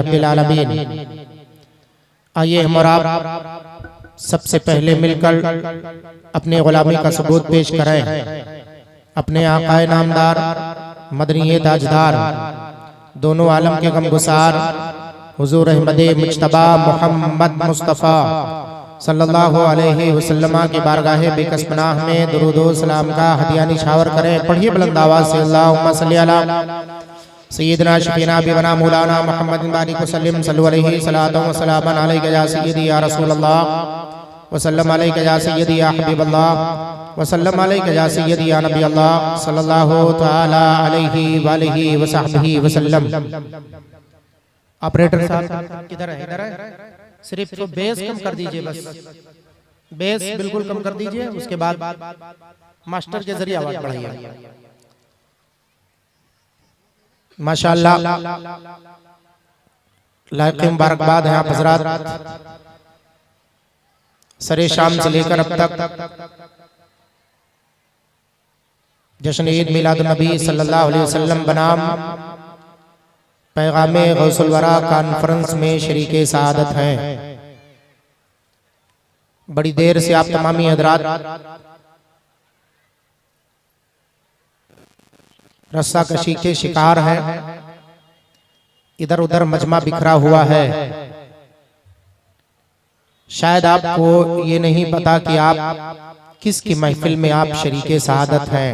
रब्बिल आलमीन। आइए हम और आप सबसे पहले मिलकर अपने गुलामी का सबूत पेश करें अपने आकाए नामदार मदनी ताजदार दोनों आलम के गमगुसार हुजूर अहमद मुज्तबा मोहम्मद मुस्तफ़ा सल्लल्लाहु अलैहि वसल्लम की बारगाह बेकसपनाह में दुरूद व सलाम का हदिया निछावर करें। पढ़िए बुलंद आवाज से अल्लाहुम्मा सल्ली अला सय्यदना शफीना बिना मौलाना मुहम्मद बारिक वसल्लम सल्लु अलैहि सलातो व सलामन अलैका या सय्यदी या रसूल अल्लाह व सल्लम अलैका या सय्यदी या हबीब अल्लाह व सल्लम अलैका या सय्यदी या नबी अल्लाह सल्लल्लाहु तआला अलैहि व आलिहि व सहबिहि वसल्लम। ऑपरेटर साहब किधर है? इधर है। सिर्फ तो बेस कम कर दीजिए, बस बेस बिल्कुल कम कर दीजिए, उसके बाद मास्टर के जरिए आवाज बढ़ाइए। माशाअल्लाह, लायक मुबारकबाद है आप हजरात। सरे शाम से लेकर अब तक जश्न ईद मिलाद नबी सल्लल्लाहु अलैहि वसल्लम बनाम पैगामे गौसुल वरा कॉन्फ्रेंस में शरीके सआदत हैं। बड़ी देर से आप तमामी हजरात रस्सा कशी के शिकार हैं। इधर उधर मजमा बिखरा हुआ है। शायद आपको ये नहीं पता कि आप किसकी महफिल में आप शरीके सआदत हैं।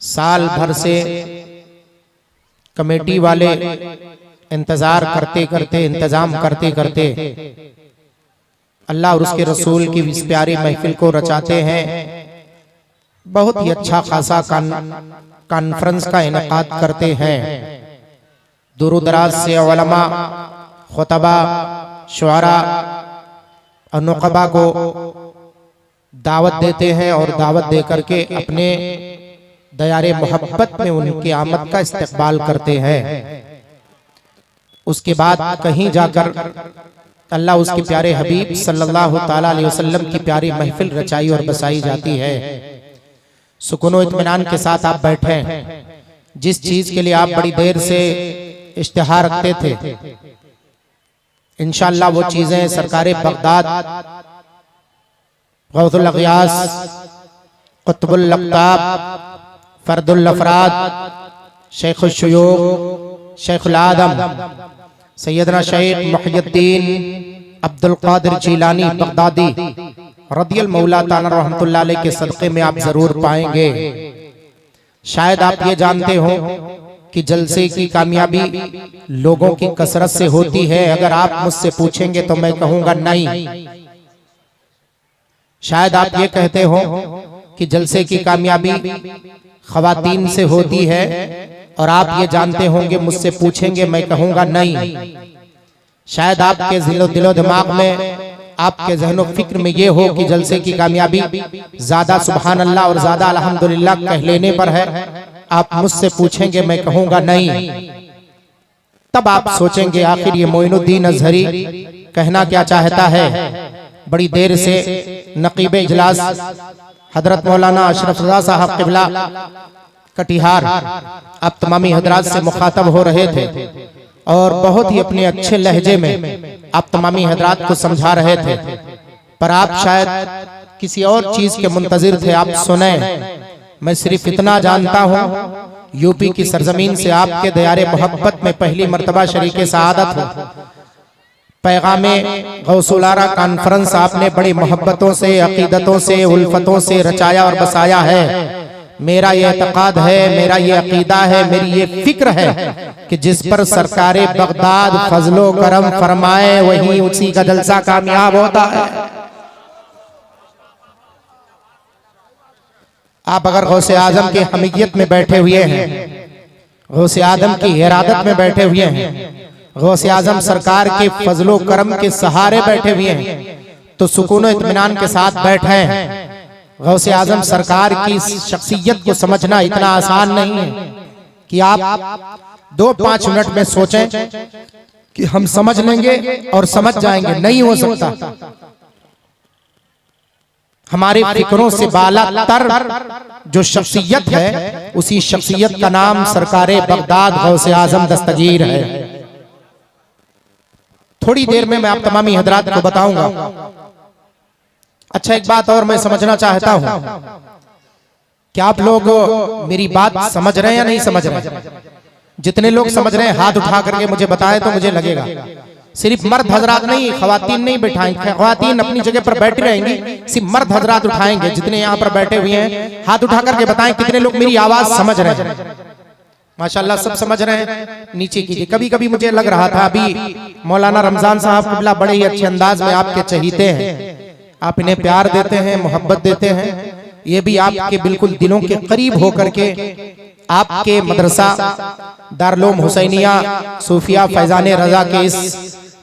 साल भर से कमेटी वाले इंतजार करते करते इंतजाम करते करते अल्लाह और उसके रसूल की इस प्यारी महफिल को रचाते हैं। बहुत ही अच्छा खासा कॉन्फ्रेंस का इनेकाद करते हैं। दूर दराज से उलमा, खुतबा, शुआरा और नुक़बा को दावत देते हैं और दावत दे करके अपने दयारे मोहब्बत में उनकी आमद का इस्तकबाल करते हैं। उसके बाद कहीं जाकर अल्लाह उसके प्यारे हबीब सल्लल्लाहु ताला अलैहि वसल्लम की प्यारी महफिल रचाई और बसाई जाती है। सुकून व इत्मीनान के साथ आप बैठे। जिस चीज के लिए आप बड़ी देर से इश्तिहार रखते थे, इंशाअल्लाह वो चीजें सरकारे बगदाद, गौसुल अग़ियास, क़ुत्बुल अक़ताब, फर्दुल अफ़राद, शेखुल शुयूख, शेखुल आदम सैयदना शेख मुहियुद्दीन अब्दुल कादिर जीलानी बगदादी रदियल्लाहु ताला रहमतुल्लाह अलैह के सदक़े में आप जरूर पाएंगे। शायद आप ये जानते हो कि जलसे की कामयाबी लोगों की कसरत से होती है, अगर आप मुझसे पूछेंगे तो मैं कहूंगा नहीं। शायद आप ये कहते हो कि जलसे की कामयाबी खवातीन से होती है, और आप ये जानते होंगे, मुझसे पूछेंगे मैं कहूंगा नहीं। शायद आपके दिलो दिमाग में, आपके ज़हनो फिक्र में ये हो कि जलसे की कामयाबी ज्यादा सुभान अल्लाह और ज्यादा अल्हम्दुलिल्लाह कह लेने पर है। आप मुझसे पूछेंगे मैं कहूंगा नहीं। तब आप सोचेंगे आखिर ये मोइनुद्दीन अजहरी कहना क्या चाहता है। बड़ी देर से नकीब इजलास हजरत मौलाना अशरफ रज़ा साहब क़िबला कटिहार अब तमामी हजरात से मुखातब हो रहे थे, और बहुत ही अपने अच्छे लहजे में आप तमामी हजरात को समझा रहे थे, पर आप शायद किसी और चीज के मुंतजिर थे। आप सुने। मैं सिर्फ इतना जानता हूँ, यूपी की सरजमीन से आपके दयारे मोहब्बत में पहली मर्तबा शरीके सआदत हो। पैगामे गौसुल आरा कॉन्फ्रेंस आपने बड़ी मोहब्बतों से, अकीदतों से, उल्फतों से रचाया और बसाया है। मेरा ये एतकाद है, मेरा ये अकीदा है, मेरी ये फिक्र है कि जिस पर सरकारे बगदाद फजलो करम फरमाए वही उसी का जलसा कामयाब होता है। आप अगर गौसे आजम की हमीयत में बैठे हुए हैं, गौसे आजम की इरादत में बैठे हुए हैं, गौसे आजम सरकार के फजलो करम के सहारे बैठे हुए हैं, तो सुकून इत्मीनान के साथ बैठे हैं। गौसे आजम सरकार की शख्सियत को समझना इतना आसान नहीं है कि आप 2-5 मिनट में सोचें कि हम समझ लेंगे और समझ जाएंगे। नहीं हो सकता। हमारे फिक्रों से बाला तर जो शख्सियत है, उसी शख्सियत का नाम सरकारे बगदाद गौसे आजम दस्तगीर है। थोड़ी देर में मैं आप तमामी हजरात को बताऊंगा। अच्छा, एक बात और मैं समझना चाहता हूं कि आप लोग मेरी बात समझ रहे हैं या नहीं समझ रहे हैं? जितने लोग समझ रहे हैं हाथ उठा करके मुझे बताएं तो मुझे लगेगा। सिर्फ मर्द हजरात नहीं, खवातीन नहीं बैठाएंगे, खवातीन अपनी जगह पर बैठी रहेंगी, सिर्फ मर्द हजरात उठाएंगे। जितने यहाँ पर बैठे हुए हैं हाथ उठा करके बताएं कितने लोग मेरी आवाज समझ रहे हैं। माशाल्लाह सब समझ रहे हैं, नीचे कीजिए। कभी कभी मुझे लग रहा था अभी मौलाना रमजान साहब क़िबला बड़े ही अच्छे अंदाज में आपके चहीते हैं, आप इन्हें प्यार देते हैं, मोहब्बत देते हैं। ये भी आपके बिल्कुल दिलों के करीब होकर के आपके मदरसा दारुल हुसैनिया सूफिया फैजान रजा के इस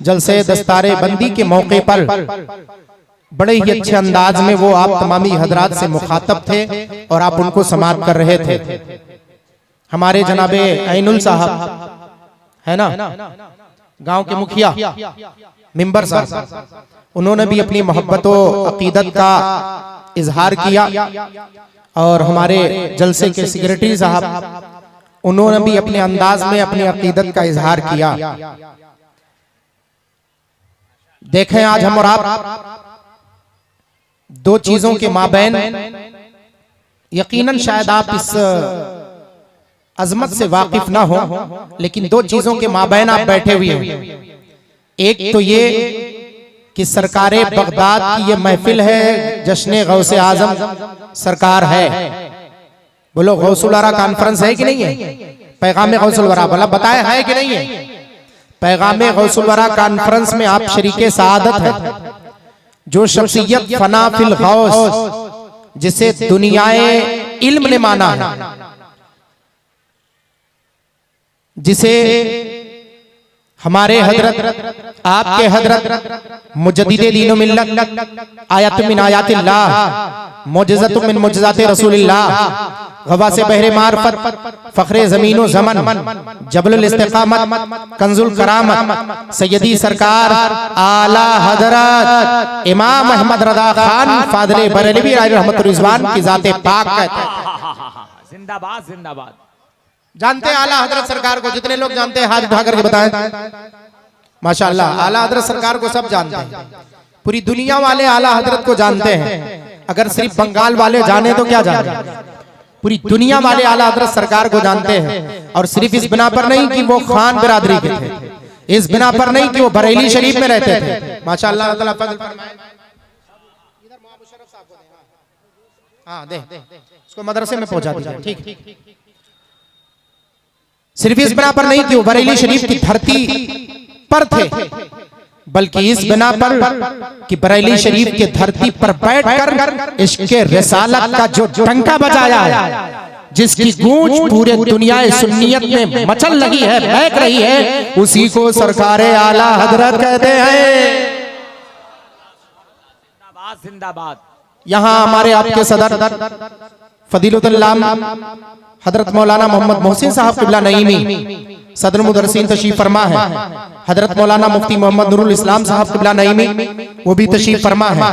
जलसे दस्तारे बंदी के मौके पर बड़े ही अच्छे अंदाज में वो आप तमामी हजरात से मुखातब थे और आप उनको समाअत कर रहे थे। हमारे जनाबे ऐनुल साहब है ना, गांव के मुखिया मिंबर साहब, उन्होंने भी अपनी मोहब्बतों अकीदत का इजहार किया, और हमारे जलसे के सेक्रेटरी साहब उन्होंने भी अपने अंदाज में अपनी अकीदत का इजहार किया। देखें आज हम और आप दो चीजों के माबैन, यकीनन शायद आप इस अजमत से वाकिफ ना हो, लेकिन दो चीजों के माबैन आप बैठे हुए हैं। एक तो ये कि सरकारे बगदाद की ये महफिल है, जश्न गौसे आजम सरकार है। बोलो गौसुल आरा कॉन्फ्रेंस है कि नहीं है? पैगाम गौसुल आरा बोला बताए है कि नहीं है? पैगाम गौसुल आरा कॉन्फ्रेंस में आप शरीके सआदत है। जो शख्सियत फना फिल गौस, जिसे दुनियाए इल्म ने माना है, जिसे हमारे हजरत आपके हजरत मुजद्दिदे दीन मिल्लत आयत मिन आयातिल्लाह मुअज्जज़त मिन मुअज्जज़ाति रसूलिल्लाह गवा से बहरे मारफत फखरे ज़मीनो ज़मन जबलुल इस्तिक़ामत कंजुल करामत सैयदी सरकार आला हजरत इमाम अहमद रज़ा खान फादले बरेलवी रहमतुर रिज़वान की ज़ाते पाक कहते हैं। जिंदाबाद जिंदाबाद। जानते हैं आला हजरत सरकार को? जितने लोग जानते हैं हाथ उठा करके बताएं। माशाअल्लाह, आला हजरत सरकार को सब जानते हैं, पूरी दुनिया वाले आला हजरत को जानते हैं। अगर सिर्फ बंगाल वाले जाने तो क्या जाने, पूरी दुनिया वाले आला हजरत सरकार को जानते हैं। और सिर्फ इस बिना पर नहीं कि वो खान बिरादरी के थे, इस बिना पर नहीं कि वो बरेली शरीफ में रहते थे। माशाअल्लाह, अल्लाह फजल फरमाए। हाँ दे उसको मदरसे में पहुंचा दीजिए। ठीक, सिर्फ इस बिना पर नहीं कि वो बरेली शरीफ की धरती पर थे, बल्कि इस बिना पर कि बरेली शरीफ के धरती पर बैठकर इसके रिसालत का जो डंका बजाया है, जिसकी गूंज पूरे दुनिया सुन्नियत में मचल लगी है, महक रही है, उसी को सरकारे आला हजरत कहते हैं। जिंदाबाद। यहाँ हमारे आपके सदर फजीलुल-उल्लाम हजरत मौलाना मोहम्मद मोहसिन साहब क़िबला नईमी सदर मुदर्रिसीन तशरीफ फरमा है। हजरत मौलाना मुफ्ती मोहम्मद नूरुल इस्लाम साहब क़िबला नईमी वो भी तशरीफ फरमा है।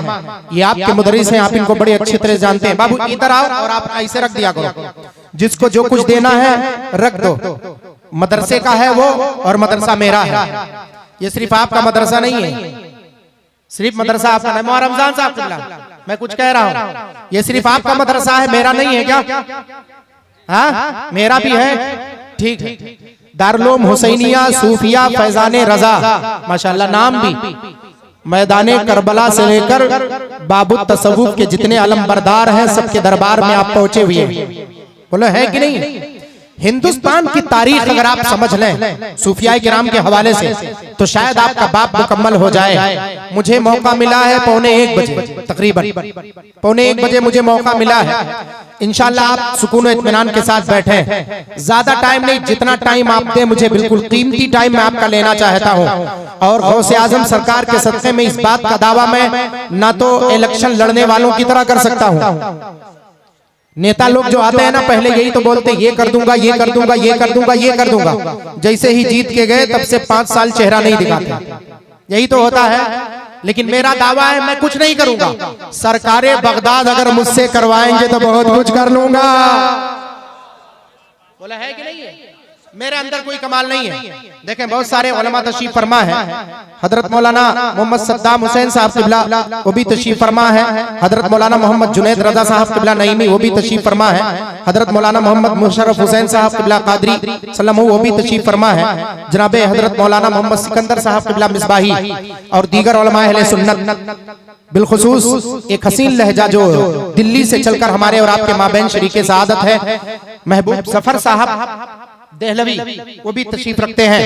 ये आपके मुदर्रिस हैं, आप इनको बड़े अच्छी तरह जानते हैं। बाबू इधर आओ और आप ऐसे रख दिया करो, जिसको जो कुछ देना है रख दो। मदरसे का है वो और मदरसा मेरा है। ये सिर्फ आपका मदरसा नहीं है, सिर्फ मदरसा आपका नहीं। मोहर रमजान साहब क़िबला, मैं कुछ कह रहा हूँ, ये सिर्फ आपका मदरसा है, मेरा नहीं है क्या? हाँ मेरा भी है, ठीक है। दारुल हुसैनिया सूफिया फैजाने रजा, माशाल्लाह नाम भी। मैदाने करबला से लेकर बाबू तसव्वुफ के जितने अलमबरदार हैं सबके दरबार में आप पहुंचे हुए हैं। बोलो है कि नहीं? हिंदुस्तान की तारीख अगर आप समझ लें सूफिया किराम के हवाले से तो शायद आपका बाप मुकम्मल हो जाए। मुझे मौका मिला है 1:45 बजे, तकरीबन 1:45 बजे मुझे मौका मिला है। इंशाल्लाह आप सुकून और इत्मीनान के साथ बैठे, ज्यादा टाइम नहीं, जितना टाइम आप दे मुझे बिल्कुल कीमती टाइम मैं आपका लेना चाहता हूँ। और गौसे आजम सरकार के सदक़े में इस बात का दावा मैं ना तो इलेक्शन लड़ने वालों की तरह कर सकता हूँ। नेता लोग जो आते हैं ना पहले यही तो बोलते हैं, ये कर दूंगा, ये कर दूंगा, ये कर दूंगा, ये कर दूंगा। जैसे ही जीत के गए तब से 5 साल चेहरा नहीं दिखाते, यही तो होता है। लेकिन मेरा दावा है मैं कुछ नहीं करूंगा। सरकारे बगदाद अगर मुझसे करवाएंगे तो बहुत कुछ कर लूंगा। बोला है कि नहीं है? मेरे अंदर कोई कमाल नहीं है। देखें बहुत सारे उलमा तशरीफ फरमा है। हजरत मौलाना मोहम्मद सद्दाम हुसैन साहब क़िबला वो भी तशरीफ फरमा है। हजरत मौलाना मोहम्मद जुनैद रजा साहब क़िबला नईमी वो भी तशरीफ फरमा है। हजरत मौलाना मोहम्मद मुशर्रफ हुसैन साहब क़िबला कादरी सल्लम वो भी तशरीफ फरमा है। जनाब हजरत मौलाना मोहम्मद सिकंदर साहब क़िबला मिसबाही और दीगर उलमा अहले सुन्नत, बिलखुसूस एक हसीन लहजा जो दिल्ली से चलकर हमारे और आपके माबैन शरीके सआदत है, महबूब सफर साहब देहलवी वो भी तशरीफ रखते हैं।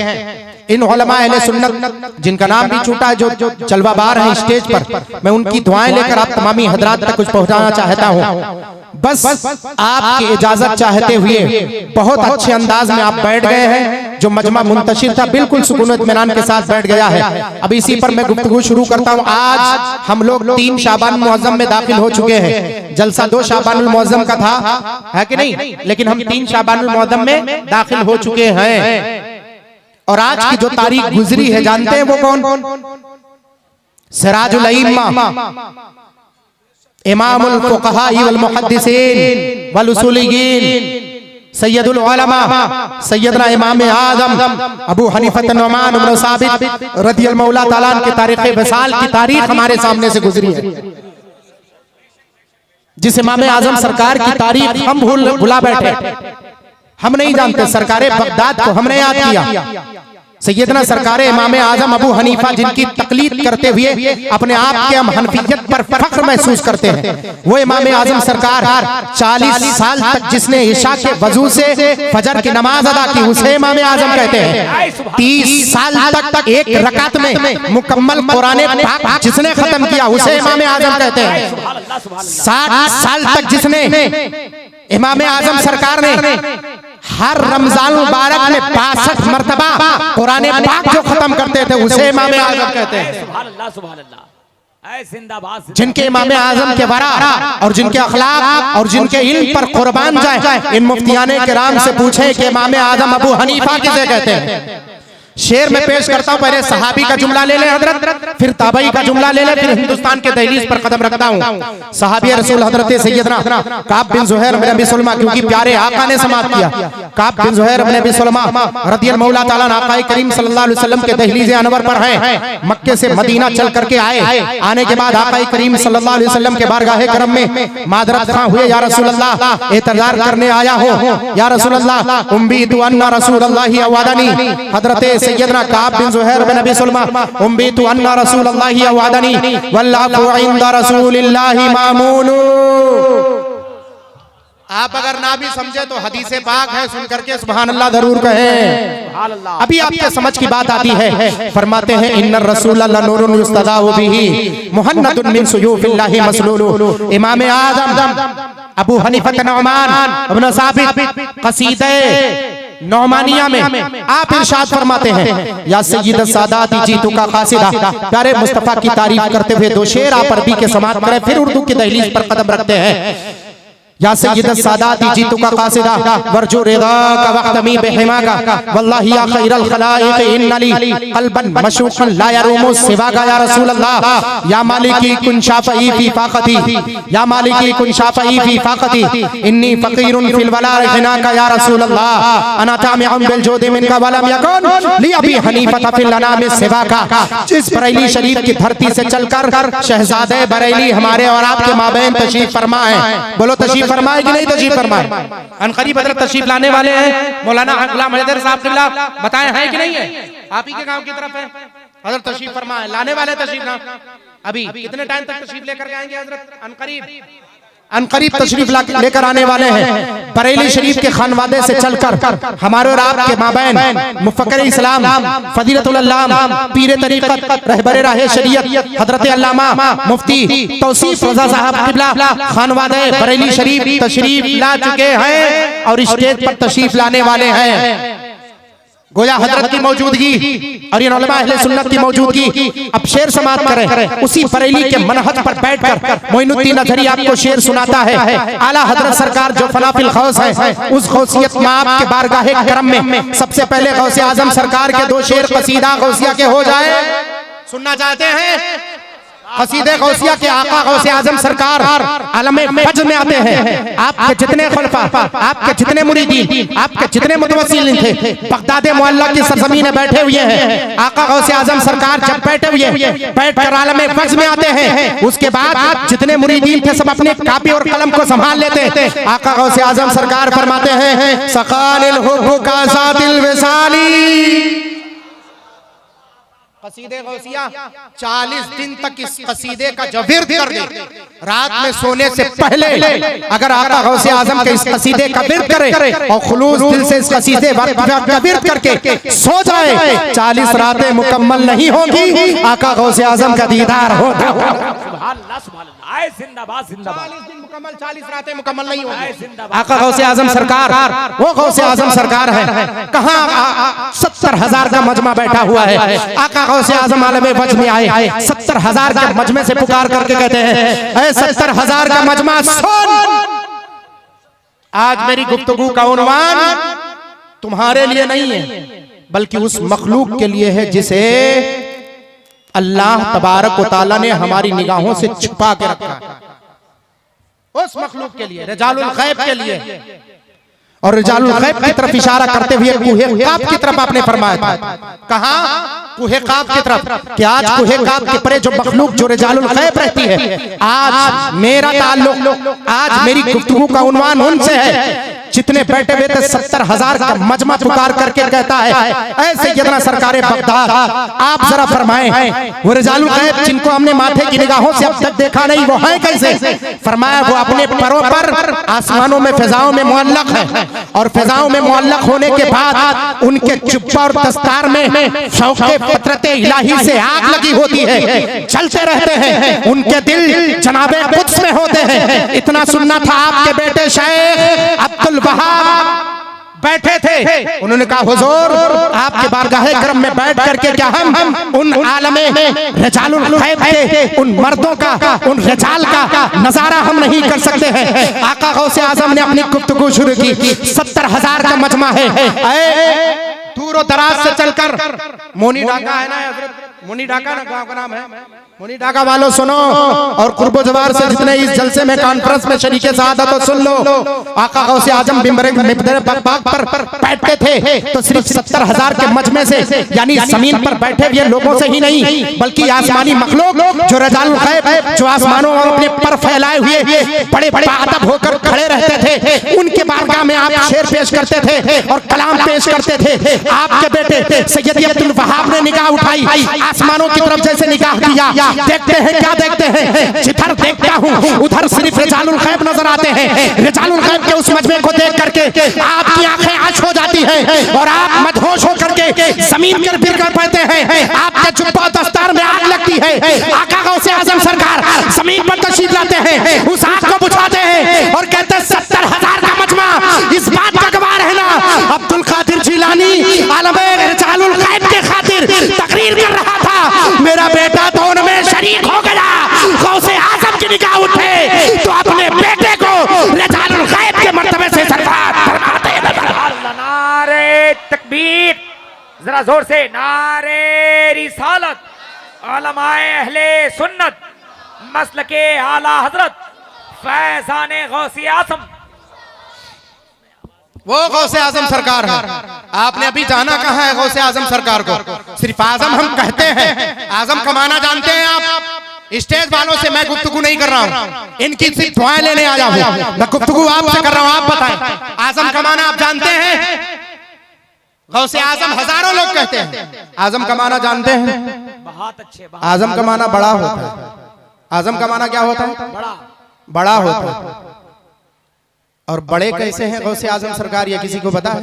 इन उलमा अहले सुन्नत जिनका नाम भी छूटा है, जो जलवाबार हैं स्टेज पर, मैं उनकी दुआएं लेकर आप तमामी हजरात तक कुछ पहुंचाना चाहता हूं। बस आपकी इजाजत चाहते हुए बहुत अच्छे अंदाज में आप बैठ गए हैं। जो मजमा मुंतशिर था बिल्कुल सुकून इत्मीनान के साथ बैठ गया है। अब इसी पर मैं गुफ्तगू शुरू करता हूँ। आज हम लोग 3 शाबान मुअज़्ज़म में दाखिल हो चुके हैं। जलसा 2 शाबानुल मुअज़्ज़म का था, है कि नहीं? लेकिन हम 3 शाबानुल मुअज़्ज़म में दाखिल हो चुके हैं। और आज की जो तारीख गुजरी है जानते हैं वो कौन? सिराजुल अइम्मा, इमामुल फुक़हा वल मुहद्दिसीन वल उसूलियीन, सैयदुल उलमा सैयदना इमाम आज़म अबू हनीफा नुमान इब्न साबित रज़ियल्लाहु तआला अन्हु की तारीख़ विसाल की तारीख हमारे सामने से गुजरी है। जिस इमाम आज़म सरकार की तारीख हम भुला बैठे, हम नहीं जानते। सरकारे बगदाद को हमने याद किया। सैयदना सरकारे इमाम आज़म अबू हनीफा जिनकी तकलीद करते हुए अपने आप के हम हनफियत पर फख्र महसूस करते हैं, वो इमाम आज़म सरकार 40 साल तक जिसने इशा के वजू से फजर की नमाज अदा की उसे इमाम आज़म कहते हैं। 30 साल तक एक रकात में मुकम्मल कुरान पाक जिसने खत्म किया उसे इमाम आज़म कहते हैं। 60 साल तक जिसने इमाम आज़म सरकार ने हर रमजान मुबारक में 65 मरतबा कुरान पाक जो खत्म करते थे उसे इमाम आज़म कहते हैं। सुभान अल्लाह, सुभान अल्लाह। ऐ जिंदाबाद। जिनके इमाम आज़म के वरा और जिनके अखलाक और जिनके इल्म पर कुर्बान जाए, इन मुफ्तियाने किराम से पूछें कि इमाम आज़म अबू हनीफा किसे कहते हैं। शेर में पेश करता हूं, पहले सहाबी का जुमला ले ले हजरत, फिर ताबई का जुमला ले ले, फिर हिंदुस्तान के दहलीज पर कदम रखता हूं। सहाबी रसूल हजरत सैयदना काब बिन ज़ुहैर बिन अबी सुलमा, क्योंकि प्यारे आका ने समाप्त किया। काब बिन ज़ुहैर बिन अबी सुलमा रज़ियल्लाहु तआला अन्हु आका करीम सल्लल्लाहु अलैहि वसल्लम के दहलीज अनवर पर हैं। मक्के से मदीना चल करके आए। आने के बाद आका करीम सल्लल्लाहु अलैहि वसल्लम के बारगाह करम में मादरत खां हुए, या रसूल अल्लाह एतजार करने आया हो, या रसूल अल्लाह उम्मीदु अन्ना रसूलुल्लाहि अवादनी। हजरत सैयदना काब बिन ज़ुहैर बिन अबी सुलमा उम्मीदु अन्ना रसूलुल्लाहि अवादनी वल्लाहु इंदा रसूलिल्लाहि मामून। आप अगर ना भी समझे तो हदीसे पाक है, सुन करके सुभान अल्लाह जरूर कहें। सुभान अल्लाह। अभी आपके समझ की बात आती है, फरमाते हैं इन्नर रसूल नूरुन युस्तदाउ बिही मुहन्नदुन मिन सुयूफिल्लाहि मसलूलु। इमाम आज़म अबू हनीफा नुमान इब्न साबित कसीदे नौमानिया में आप इरशाद फरमाते हैं, या सय्यद सादात जीतू का खासिदा, प्यारे मुस्तफा की तारीफ करते हुए दो शेर आप अरबी के समाप्त करें, फिर उर्दू की दहलीज पर कदम रखते हैं। या सय्यद सादात जीतू का कासिदा वर्जो रिदा का वक्तमी बेहिमा का वल्लाही या खैरल खलाइक इन्नली कल्बन मशूक़न ला यरूमु सिवाका या रसूल अल्लाह। या मालिकी कुन शाफ़ई फी फ़ाक़ती, या मालिकी कुन शाफ़ई फी फ़ाक़ती, इन्नी फ़क़ीरुन फिल वला ग़िनाका या रसूल अल्लाह। अना तामिउन बिल जुद मिनका वलम यकुन ली अबी हनीफा फिल अनाम सिवाका। जिस बरेली शरीफ की धरती से चलकर शहजादे बरेली हमारे और आपके माबैन तशरीफ फरमा है। बोलो तशरीफ फरमाए कि नहीं तशरीफ फरमाए? अनकरीब हज़रत तशरीफ लाने वाले हैं। मौलाना गुलाम हैदर साहब किबला बताए हैं कि नहीं है? आप ही के गांव की तरफ है हज़रत तशरीफ फरमाए, लाने वाले तशरीफ ना। अभी कितने टाइम तक तशरीफ लेकर के आएंगे हज़रत? अनकरीब तशरीफ लेकर आने वाले हैं। बरेली शरीफ के खानवादे से चलकर हमारे और आपके माबैन मुफक्किर इस्लाम फजीलतुल अल्लाम पीर तरीक़त रहबर राह शरीयत हजरत अल्लामा मुफ्ती तौसीफ रज़ा साहब किबला खानवादे बरेली शरीफ तशरीफ ला चुके हैं और स्टेज पर तशरीफ लाने वाले हैं। गोया हजरत की मौजूदगी और इन उलमा अहले सुन्नत की मौजूदगी। अब शेर समाप्त करें, उसी बरेली के मनहज पर बैठकर मोइनुद्दीन अज़हरी आपको शेर सुनाता है। आला हजरत सरकार जो फलाफिल गौस है, उस गौसियत में आपके बारगाहे करम में सबसे पहले गौसे आजम सरकार के दो शेर कसीदा गौसिया के हो जाए। सुनना चाहते हैं? कसीदे गौसिया के आका गौसे आजम सरकार आलमे फज्र में आते हैं। आपके जितने खलफा, आपके जितने मुरीदीन, आपके जितने मुतवस्सिलीन थे, बगदाद मुअल्ला की सरजमीन में बैठे हुए हैं। आका गौसे आजम सरकार जब बैठे हुए बैठकर आलमे फज्र में आते हैं, उसके बाद जितने मुरीदीन थे सब अपने कापी और कलम को संभाल लेते हैं। आका गौसे आजम सरकार फरमाते हैं, सकालिल हुब्बु का सातिल विसाली। कसीदे गौसिया 40 दिन तक इस कसीदे का जो विर्द कर दे, रात में सोने से पहले अगर आका गौसे आजम के इस कसीदे का विर्द करे और खुलूस दिल से इस कसीदे का विर्द करके सो जाए, 40 रातें मुकम्मल नहीं होगी, आका गौसे आजम का दीदार होगा। सुभान अल्लाह, सुभान अल्लाह। आए जिंदाबाद, जिंदाबाद। 40 दिन मुकम्मल, 40 रातें मुकम्मल नहीं होगी। आका गौसे आजम सरकार वो गौसे आजम सरकार है। कहाँ 70,000 का मजमा बैठा हुआ है। आका गौसे आजम आलमे वज्र में आए, 70,000 के मजमे से पुकार करके कहते हैं, ऐ 70,000 का मजमा सुन, आज मेरी गुफ्तगू का उन्वान तुम्हारे लिए नहीं है बल्कि उस मखलूक के लिए है जिसे अल्लाह तबारक व तआला ने हमारी निगाहों से छुपा के रखा है। उस मखलूक के लिए, रिजालुल गैब के लिए। और रिजालुल गैब की तरफ इशारा करते हुए कुहे काफ की तरफ आपने फरमाया था। कहां? कुहे काफ की तरफ। कि आज कुहे काफ के परे जो मखलूक जो रिजालुल गैब रहती है, आज मेरा ताल्लुक, आज मेरी गुफ्तगू का उन्वान उनसे है जितने बैठे हुए थे। 70,000 का मजमा पुकार करके कहता है, ऐसे सैयदना सरकारे बगदाद आप जरा फरमाएं, वो रिजालुल गैब जिनको हमने माथे की निगाहों से अब तक देखा नहीं, वो है कैसे? फरमाया, वो अपने परों पर आसमानों में फिजाओं में मुअल्लक है और फिजाओं में मुअल्लक होने के बाद उनके जुब्बा और दस्तार में शौक़े फितरते इलाही से आग लगी होती है, चलते रहते हैं। उनके दिल जनाबे कुद्स में होते हैं। इतना सुनना था, आपके बेटे शेख अब्दुल वहाब बैठे थे। उन्होंने कहा, हुजूर आपके बारगाहे करम में बैठ करके क्या हम उन आलमे रिजालुल गैब के उन मर्दों का, उन रिजाल का नजारा हम नहीं कर सकते हैं? आका गौसे आजम ने अपनी गुफ्तगू शुरू की। 70,000 का मजमा है। दूर दराज से चलकर मोनी ढाका है ना हजरत, मोनी ढाका ना गांव का नाम है, मोनी ढाका वालों सुनो, और कुर्बो जवार से जितने इस जलसे में कॉन्फ्रेंस में शरीके सादत तो सुन लो। आका गौसे आजम मिंबर पर बैठते थे तो सिर्फ 70,000 के मजमे से, यानी जमीन पर बैठे हुए लोगों से ही नहीं बल्कि आसमानी मखलूक जो रिजालुल गैब जो आसमानों में अपने पर फैलाए हुए बड़े बड़े अदब होकर खड़े रहते थे, उनके बारगाह में आप शेर पेश करते थे और कलाम पेश करते थे। आपके बेटे सैयद अब्दुल वहाब ने निगाह उठाई, आसमानों की तरफ जैसे निगाह किया, देखते हैं क्या देखते हैं, जिधर देखता हूँ उधर सिर्फ रिजालुल गैब नजर आते हैं। रिजालुल गैब के उस मजमे को देख करके आपकी आंखें आंच हो जाती हैं और आप मदहोश होकर के जमीन पर गिर कर पड़ते हैं। आपके जुब्बा दस्तार में आग लगती है। आका गौसे आजम सरकार जमीन पर तशरीफ लाते हैं, उस आग को बुझाते हैं और कहते हैं 70,000 का मजमा इस बात का गवाह है ना, अब्दुल कादिर जिलानी आलमे रिजालुल गैब के खातिर तकरीर कर रहा था, मेरा बेटा तो उनमें शरीक हो गया। गौसे आजम की निगाह उठे तो अपने बेटे को रिजालुल गैब के मर्तबे से सरकार फरमाते हैं। नारे तकबीर, जरा जोर से नारे रिसालत, उलमाए अहले सुन्नत, मसलके आला हजरत फैजाने गौसे आजम। वो गौसे आजम सरकार है। आपने अभी जाना कहाँ है गौसे आजम सरकार को? सिर्फ आजम हम कहते हैं, आजम का माना जानते हैं आप? स्टेज वालों से मैं गुफ्तगू नहीं कर रहा हूँ, इनकी सिर्फ दुआएं लेने आया हूँ। मैं गुफ्तगू आपसे कर रहा हूँ, आप बताएं आजम का माना आप जानते हैं? गौसे आजम हजारों लोग कहते हैं, आजम का माना जानते हैं? बहुत अच्छे। आजम का माना बड़ा होता है। आजम का माना क्या होता है? बड़ा होता है। और बड़े कैसे हैं गौसे आजम सरकार, ये किसी को पता है?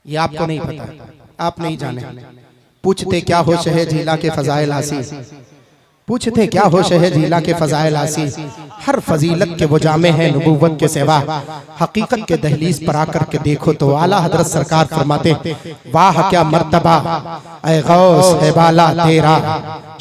ये आपको नहीं पता, आप नहीं जाने। पूछते क्या हो शहे झीला के फजाइल आसी, पूछते क्या हो शहे झीला के फजाइल आसी, हर फजीलत के वो जामे हैं नबूवत के सिवा, हकीकत के दहलीज पर आकर के देखो तो आला हजरत सरकार फरमाते वाह क्या मर्तबा ऐ गौस है बाला तेरा।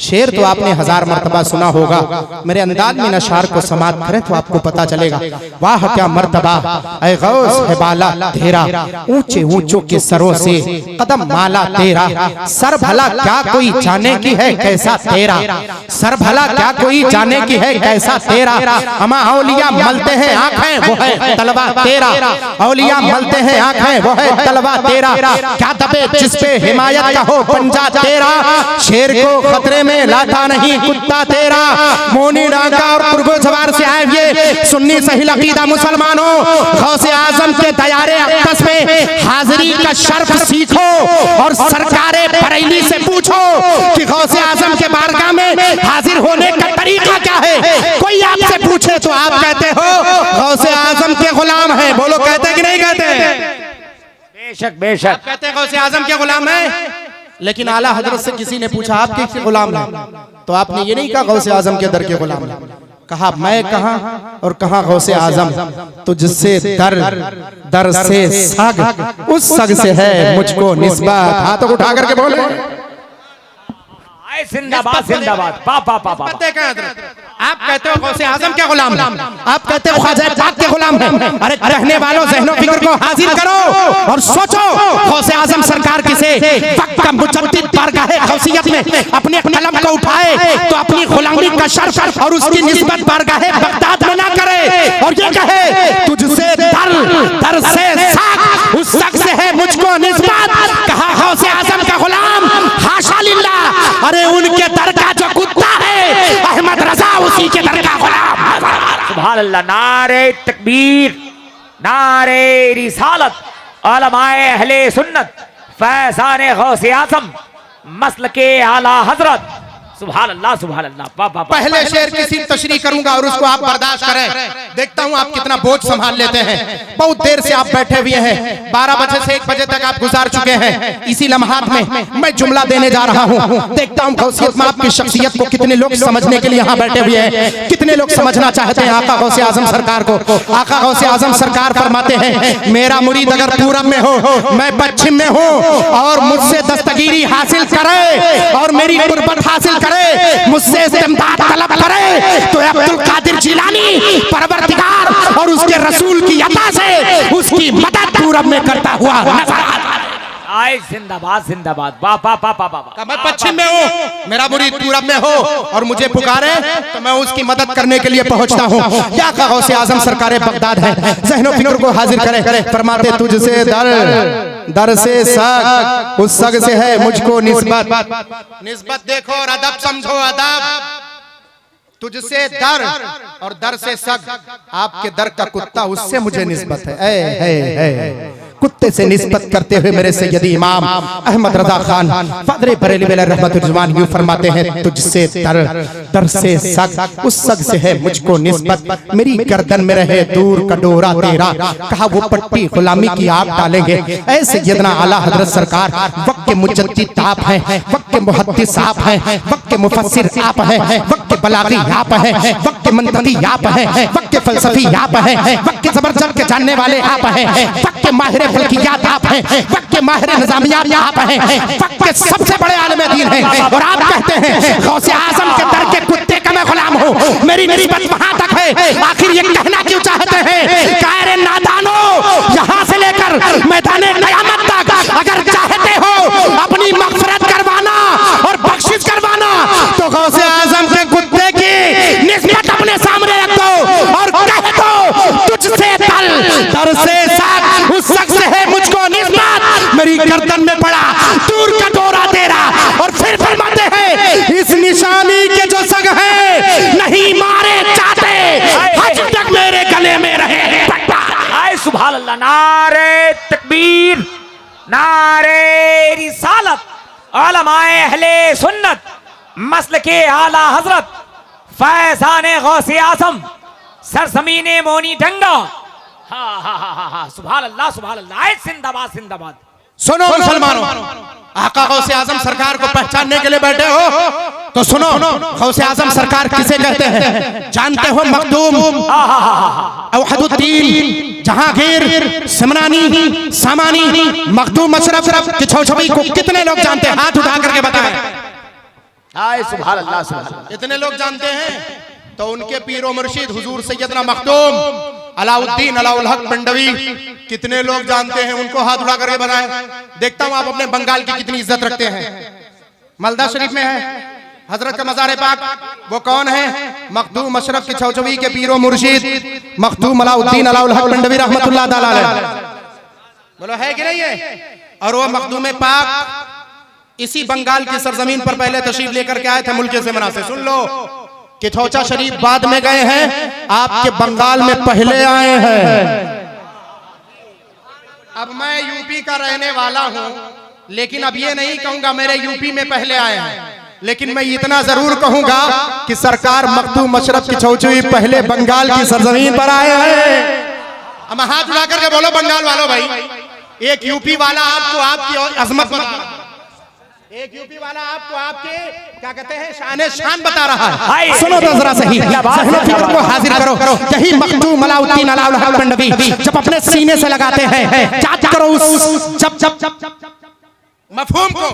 शेर तो आपने 1000 मर्तबा सुना होगा, मेरे अंदाज में नशार को समात करें तो आपको पता चलेगा। वाह क्या मर्तबा ऐ गौस है बाला तेरा, ऊंचे ऊंचों के सरों से कदम माला तेरा, सर भला क्या कोई जाने की है कैसा तेरा, सर भला क्या कोई जाने की है कैसा तेरा। हम औलिया मलते हैं आंखें वो है तलवा तेरा, औलिया मलते हैं आंखें वो है तलवा तेरा, क्या दबे जिस पे हिमायत का हो पंजा तेरा, शेर को खतरे में लाता नहीं कुत्ता तेरा। मोनी डांगा और पुरगोजवार से आए हुए सुन्नी सही अकीदा मुसलमानों, गौसे आजम के दयारे अक्दस में हाजिरी का शर्फ सीखो और सरकारे बरेली से पूछो कि गौसे आजम के बारगाह में हाजिर होने का तरीका क्या है। कोई आपसे पूछे तो आप कहते हो गौसे आजम के गुलाम हैं, बोलो कहते कि नहीं कहते? बेशक बेशक कहते हैं गौसे आजम के गुलाम हैं। लेकिन आला हजरत से किसी ने पूछा आप किसके गुलाम हैं, तो आपने ये नहीं कहा गौसे आजम के दर के गुलाम हैं, कहा मैं कहां और कहां गौसे आजम, तो जिससे दर से सग उस सग से है मुझको निस्बत। हाथों को उठा करके बोले जिंदाबाद जिंदाबाद। आप कहते हो गौसे आजम के गुलाम, आप कहते हो ख्वाजा पाक के गुलाम हैं। अरे कहने वालों ज़हनो फिक्र को हाजिर करो और सोचो गौसे आजम सरकार किसे वक्त का मुजद्दिद बारगाहे गौसियत में अपने कलम को उठाए तो अपनी गुलामी का शर्फ और उसकी निस्बत बारगाहे बगदाद में ना करे और ये कहे तुझसे दर से सग उस सग से है मुझको निस्बत। कहा गौसे आजम का गुलाम, हाशा लिल्लाह, अरे उनके दर का जो कुत्ता है अहमद रजा उसी के दर का गुलाम। सुभान अल्लाह। नारे तकबीर, नारे रिसालत, उलमाए अहले सुन्नत, फैजाने गौसे आजम, मसलके आला हजरत। सुभान अल्लाह सुभान अल्लाह। पहले शेर की सिर्फ तशरीह करूंगा और उसको आप बर्दाश्त करें, देखता हूं आप कितना बोझ संभाल लेते हैं। बहुत देर से आप बैठे हुए हैं, 12 बजे से 1 बजे तक आप गुजार चुके हैं। इसी लम्हात में मैं जुमला देने जा रहा हूं, देखता हूं गौसियत में आपकी शख्सियत को कितने लोग समझने के लिए यहाँ बैठे हुए हैं, कितने लोग समझना चाहते हैं आका गौसे आजम सरकार को। आका गौसे आजम सरकार फरमाते हैं मेरा मुरीद अगर पूरब में हो मैं पश्चिम में हूँ और मुझसे दस्तगीरी हासिल करे और मेरी गुर्बत हासिल करे, मुझसे इस्तेमदाद तलब करे तो अब्दुल कादिर जिलानी परवरदिगार और उसके रसूल की अता से उसकी मदद पूरब में करता हुआ नजर आता है। आए जिंदाबाद जिंदाबाद। बाबा बाबा बाबा। मैं पश्चिम में हूँ, मेरा मुरीद पूरब में हो और मुझे पुकारे तो मैं उसकी मदद करने के लिए पहुंचता हूँ। या गौसे आजम सरकार बगदाद है, ज़हनो फिक्र को हाजिर करे, फरमाते तुझसे दर से सग उस सग से है मुझको निस्बत देखो और अदब समझो अदब। तुझसे दर और दर से सग, आपके दर का कुत्ता उससे मुझे निस्बत है। कुत्ते से निस्बत करते हुए मेरे सैयदी इमाम अहमद रजा खान फदरे बरेली रहमतुल जुमान यूं फरमाते हैं, तुझसे दर से सग, उस सग से है मुझको निस्बत, मेरी गर्दन में रहे दूर का डोरा तेरा, कहा वो पट्टी गुलामी की आप डालेंगे। ऐसे सैयदना आला हजरत सरकार वक्त के मुजद्दिद आप हैं, वक्त के मुहद्दिस आप हैं, वक्त के मुफस्सिर आप हैं, वक्त के बलागी आप हैं, वक्त के मंतकी आप हैं, वक्त के फलसफी आप हैं, वक्त के जबरदस्त के जानने वाले आप हैं, वक्त के माहिर फल्कियात आप हैं, वक्त के माहिर निजामियात आप हैं, वक्त के सबसे बड़े आलिम दीन हैं। और आप कहते हैं गौसे आजम के दर के कुत्ते का मैं गुलाम हूँ, मेरी निस्बत वहां तक है। आखिर ये कहना क्यों चाहते हैं? कायरे नादानो, यहाँ से लेकर मैदाने क़यामत तक अगर चाहते हो अपनी मग़फ़िरत करवाना और बख्शिश करवाना तो गौसे आजम के कुत्ते की निस्बत अपने सामने रख दो और कह दो तुझसे दर से सग, उस सग से है मुझको निस्बत, मेरी गर्दन में पड़ा दूर का डोरा तेरा। और फिर फरमाते हैं इस निशानी के जो सग है नहीं मारे जाते, हज तक मेरे गले में रहे पट्टा। आए सुभान अल्लाह, नारे तकबीर, नारे रिसालत, उलमाए अहले सुन्नत, मसलके आला हजरत फैज़ाने गौसे आज़म सरज़मीने मोनी डंगा। हा सुभान अल्लाह, सुभान अल्लाह। आए जिंदाबाद, जिंदाबाद। सुनो मुसलमानों, आका गौसे आजम सरकार को पहचानने के लिए बैठे हो तो सुनो, गौसे आजम सरकार किसे कहते हैं जानते हो? मखदूम, औहदुद्दीन, जहांगीर, सिमरानी, सामानी, मखदूम अशरफ की छवछवी को कितने लोग जानते हैं? हाथ उठा करके बताएं। आए सुभान अल्लाह, सुभान अल्लाह। इतने लोग जानते हैं तो उनके पीरो मुर्शिद हुजूर सैयदना मखदूम अलाउद्दीन अलाउल हक पिंडवी कितने लोग जानते हैं? उनको हाथ उठा करके बताएं। देखता हूं आप अपने बंगाल की कितनी इज्जत रखते हैं। मालदा शरीफ में है हजरत का मज़ार पाक, वो कौन है? मखदूम अशरफ की छवछवी के पीरो मुर्शिद मखदूम अलाउद्दीन अलाउल हक पिंडवी रहमतुल्लाह ताला अलैह। बोलो है कि नहीं है? और वो मखदूम पाक इसी बंगाल की सरजमीन पर पहले तशरीफ लेकर के आए थे मुल्क ज़मना से। सुन लो, किथौचा शरीफ बाद में गए हैं, आपके बंगाल में पहले आए हैं। अब मैं यूपी का रहने वाला हूं, लेकिन अब ये नहीं कहूंगा मेरे यूपी में पहले आए हैं, लेकिन मैं इतना जरूर कहूंगा कि सरकार मखदूम अशरफ की छवछवी पहले बंगाल की सरजमीन पर आए हैं। अब हाथ उठा करके बोलो बंगाल वालों, भाई एक यूपी वाला आपको आपकी अजमत, एक यूपी वाला आपको आपके क्या कहते हैं शान बता रहा है। सुनो तो जरा सही, ज़हन फिक्र को हाजिर करो। यही मखदूम अलाउद्दीन अलाउल हक पिंडवी जब अपने सीने से लगाते हैं, याद करो उस जब मफहूम को,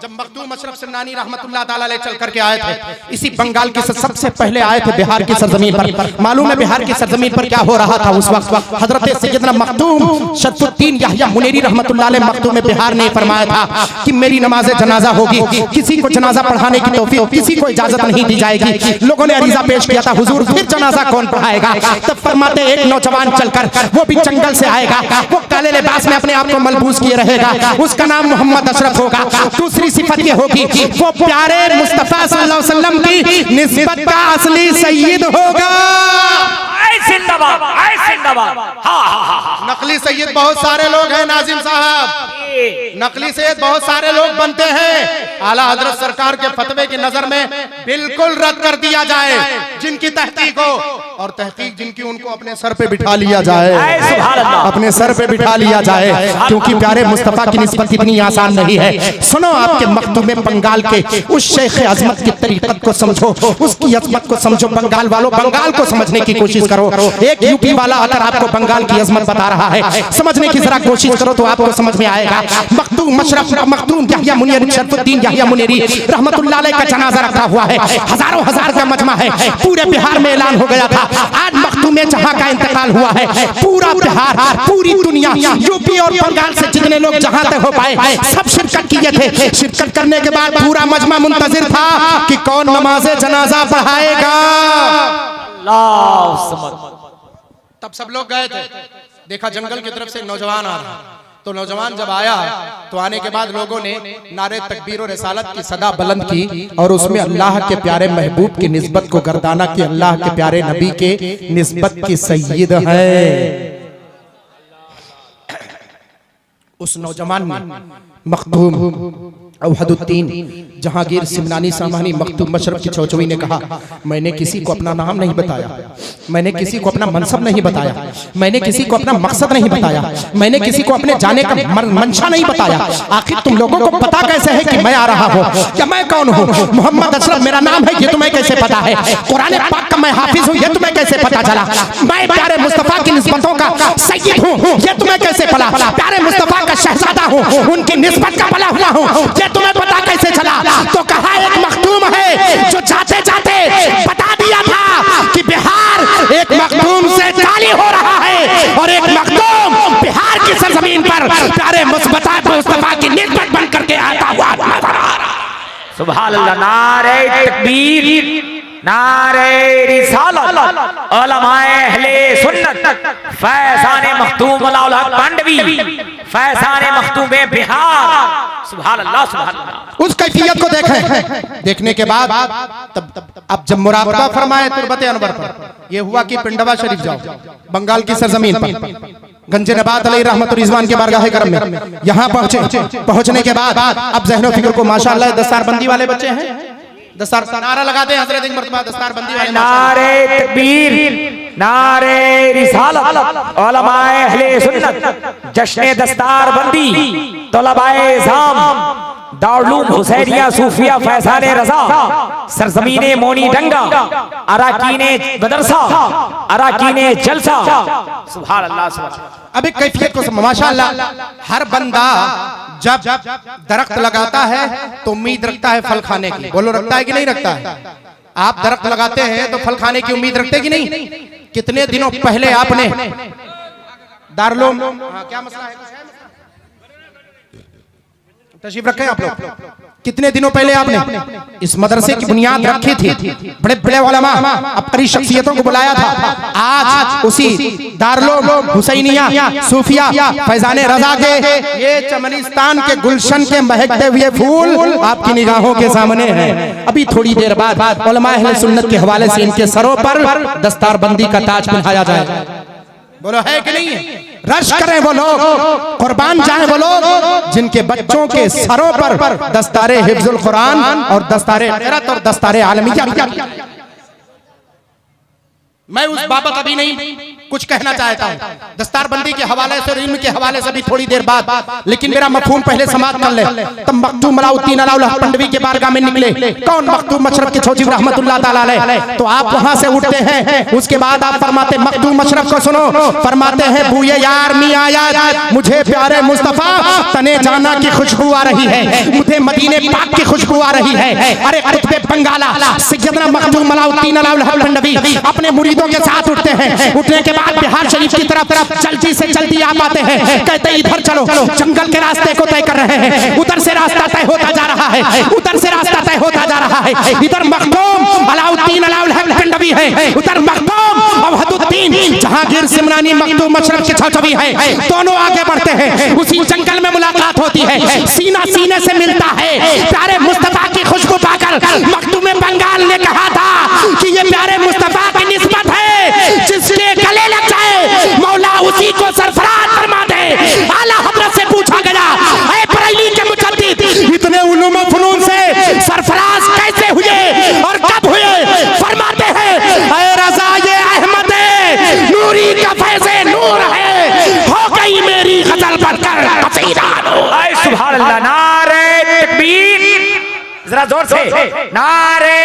जब मखदूम अशरफ सिमरानी रहमतुल्लाह ताला अलैह चल करके आए थे, इसी बंगाल के सबसे पहले आए थे बिहार की सरजमीन पर। मालूम है बिहार की सरजमीन पर क्या हो रहा था उस वक्त? हजरत सैयदना मखदूम शरफुद्दीन याह्या मुनेरी रहमतुल्लाह अलैह मखदूम बिहार ने फरमाया था कि मेरी नमाज जनाजा होगी, किसी को जनाजा पढ़ाने की तौफीक, किसी को इजाजत नहीं दी जाएगी। लोगों ने अरीजा पेश किया था, हुजूर फिर जनाजा कौन पढ़ाएगा? तब फरमाते एक नौजवान चलकर, वो भी जंगल से आएगा, वो काले लिबास में अपने आप को मलबूस किए रहेगा, उसका नाम मोहम्मद अशरफ होगा। दूसरी सिफत ये होगी वो प्यारे मुस्तफा सल्लल्लाहु अलैहि वसल्लम की निस्बत का असली सैयद होगा। जिंदाबाद, जिंदाबाद। नकली सैयद बहुत सारे लोग हैं नाजिम साहब, नकली सैयद बहुत सारे लोग बनते हैं। आला हजरत सरकार के फतवे की नजर में बिल्कुल रद्द कर दिया जाए जिनकी तहकीक हो, और तहकीक जिनकी उनको अपने सर पे बिठा लिया जाए, अपने सर पे बिठा लिया जाए, क्योंकि प्यारे मुस्तफा की निस्बत इतनी आसान नहीं है। सुनो, आपके मखदूम बंगाल के उस शेख अजमत की तरीकत को समझो, उसकी अजमत को समझो। बंगाल वालों, बंगाल को समझने की कोशिश करो। एक यूपी वाला अगर आपको बंगाल की अजमत बता रहा है, समझने की जरा कोशिश करो तो आपको समझ में आएगा। मखदूम अशरफ, मखदूम याह्या मुनेरी, शरफुद्दीन याह्या मुनेरी रहमतुल्लाह अलैह का जनाजा रखा हुआ है। हजारों हजार का मजमा है, पूरे बिहार में ऐलान हो गया था। आज मखदूम जहां का इंतकाल हुआ है, पूरा बिहार, पूरी दुनिया, यूपी और बंगाल से जितने लोग जहां तक हो पाए सब शिरकत किए थे। शिरकत करने के बाद पूरा मजमा मुंतजिर था कि कौन नमाज़े जनाजा पढ़ाएगा। तब सब लोग गए थे, देखा जंगल की तरफ से नौजवान आ रहा, तो नौजवान जब आया तो आने के बाद लोगों ने नारे तकबीर और रिसालत की सदा बुलंद की, और उसमें अल्लाह के प्यारे महबूब की निस्बत को गर्दाना कि अल्लाह के प्यारे नबी के निस्बत की सैयद है। उस नौजवान ने मखदूम अवहदुद्दीन जहांगीर सिमनानी सामानी मखदूम मशरफ की चौचवी ने कहा, मैंने किसी को अपना नाम नहीं बताया, मैंने किसी को अपना मनसब नहीं बताया, मैंने किसी को अपना मकसद नहीं बताया, मैंने किसी को अपने जाने का मंशा नहीं बताया। आखिर तुम लोगों को पता कैसे है कि मैं आ रहा हूँ या मैं कौन हूँ? मोहम्मद अशरफ मेरा नाम है, ये तुम्हें कैसे पता है? कुरान पाक का मैं हाफिज हूँ, ये तुम्हें कैसे पता चला? मैं प्यारे मुस्तफा की निस्बतों का सैयद हूँ, ये तुम्हें कैसे पता? प्यारे मुस्तफा का शहजादा हूँ, उनकी निस्बत का पला हुआ हूँ, ये तुम्हें पता कैसे चला? तो कहा एक मखदूम है जो जाते जाते बता दिया था कि बिहार एक मखदूम से जाली हो रहा है और एक मखदूम बिहार की सरजमीन पर प्यारे मुस्तफा की निस्बत बन करके आता हुआ नजर आ रहा। सुभान अल्लाह। नारे तकबीर, नारे रिसालत, उलमाए अहले सुन्नत, फैजान मखदूम अलाउल हक पांडवी, फैजान मखदूम बिहार। सुभान अल्लाह, सुभान अल्लाह। उस कैफियत को देखें, देखने के बाद तब अब जब मुराकबा फरमाए तुरबत अनवर पर, यह हुआ कि पिंडवा शरीफ जाओ, बंगाल की सरजमीन पर, गंजे नबात अलैहि रहमत रिजवान के बारगाह करम में यहाँ पहुंचे। पहुंचने के बाद अब ज़हनो फिक्र को माशाअल्लाह दस्तारबंदी वाले बच्चे हैं, दस्तार नारा लगाते हैं हजरत एक मर्तबा दस्तारबंदी वाले। नारे तकबीर, नारे रिसालत, उलमाए अहले सुन्नत, जश्न दस्तारबंदी, तलबाए इज़ाम, दारुल हुसैनिया सूफिया फैजाने रजा, सरजमीने मोनी डंगा, अराकीने मदरसा, अराकीने जलसा। सुभान अल्लाह, सुभान अल्लाह। अब एक कैफियत को माशाअल्लाह, हर बंदा जब दरख्त लगाता है तो उम्मीद रखता है फल खाने की। बोलो, रखता है कि नहीं रखता है? आप दरख्त लगाते हैं तो फल खाने की उम्मीद रखते कि नहीं? कितने दिनों पहले आपने दारुल क्या मसला है, तशरीफ रखें आप लोग, कितने दिनों पहले आपने इस मदरसे की बुनियाद रखी थी, बड़े बड़े उलमा अपनी शख्सियतों को बुलाया था। आज उसी दारुल हुसैनिया सूफिया फैजाने रजा के ये चमनिस्तान के गुलशन के महकते हुए फूल आपकी निगाहों के सामने हैं। अभी थोड़ी देर बाद उलमा अहले सुन्नत के हवाले से इनके सरों पर दस्तारबंदी का ताज पहनाया जाएगा। बोलो, है कि नहीं है? रश करें वो लोग, कुर्बान जाएं वो लोग जिनके बच्चों के सरों पर दस्तारे हिफ्जुल कुरान और दस्तारे ग़ैरत और दस्तारे आलमिया। मैं उस बाबत अभी नहीं कुछ कहना चाहता हूँ, दस्तारबंदी के हवाले से और इल्म के हवाले से भी थोड़ी देर बाद, लेकिन मेरा मफहूम पहले समाप्त कर ले। तब मखदूम मलाउद्दीन अलाउल हक पांडवी के बारगाह में निकले। कौन? मखदूम मशरफ के चौचवी रहमतुल्लाह ताला अलैह। तो आप वहां से उठते हैं, उसके बाद आप फरमाते मखदूम मशरफ को सुनो, फरमाते हैं बूए यार मी आया, मुझे प्यारे मुस्तफा तने जाना की खुशबू आ रही है, मुझे मदीने पाक की खुशबू आ रही है। अरे कुतुबे बंगाला सैयदना मखदूम मलाउद्दीन अलाउल हक पांडवी अपने मुरीदों के साथ उठते हैं। उठने के बाद बिहार शरीफ की तरफ जल्दी से जल्दी आ पाते हैं। कहते इधर चलो, जंगल के रास्ते को तय कर रहे हैं। उधर से रास्ता तय होता जा रहा है, उधर से रास्ता तय होता जा रहा है। इधर मखदूम अलाउद्दीन अलाउल हक पांडवी है, उधर मखदूम अवहदुद्दीन जहांगीर सिमनानी मखदूम मशरफ के चौचवी है। दोनों आगे बढ़ते हैं। उसी जंगल में मुलाकात होती है, सीना सीने से मिलता है। प्यारे मुस्तफा की खुशबू पाकर मखदूम बंगाल ने कहा था कि ये प्यारे मुस्तफा की निस्बत है, जिसके गले लग जाए मौला उसी को सरफराज फरमा दे। आला हजरत से पूछा गया, ऐ बरेली के मुजद्दिद, इतने उलूम व फनून से सरफराज कैसे हुए और कब हुए? फरमाते हैं, ऐ रज़ा ये अहमद नूरी का फैज़े नूर है, हो गई मेरी गजल बनकर कसीदा नूर। सुभान अल्लाह। नारे तकबीर, जरा जोर से, नारे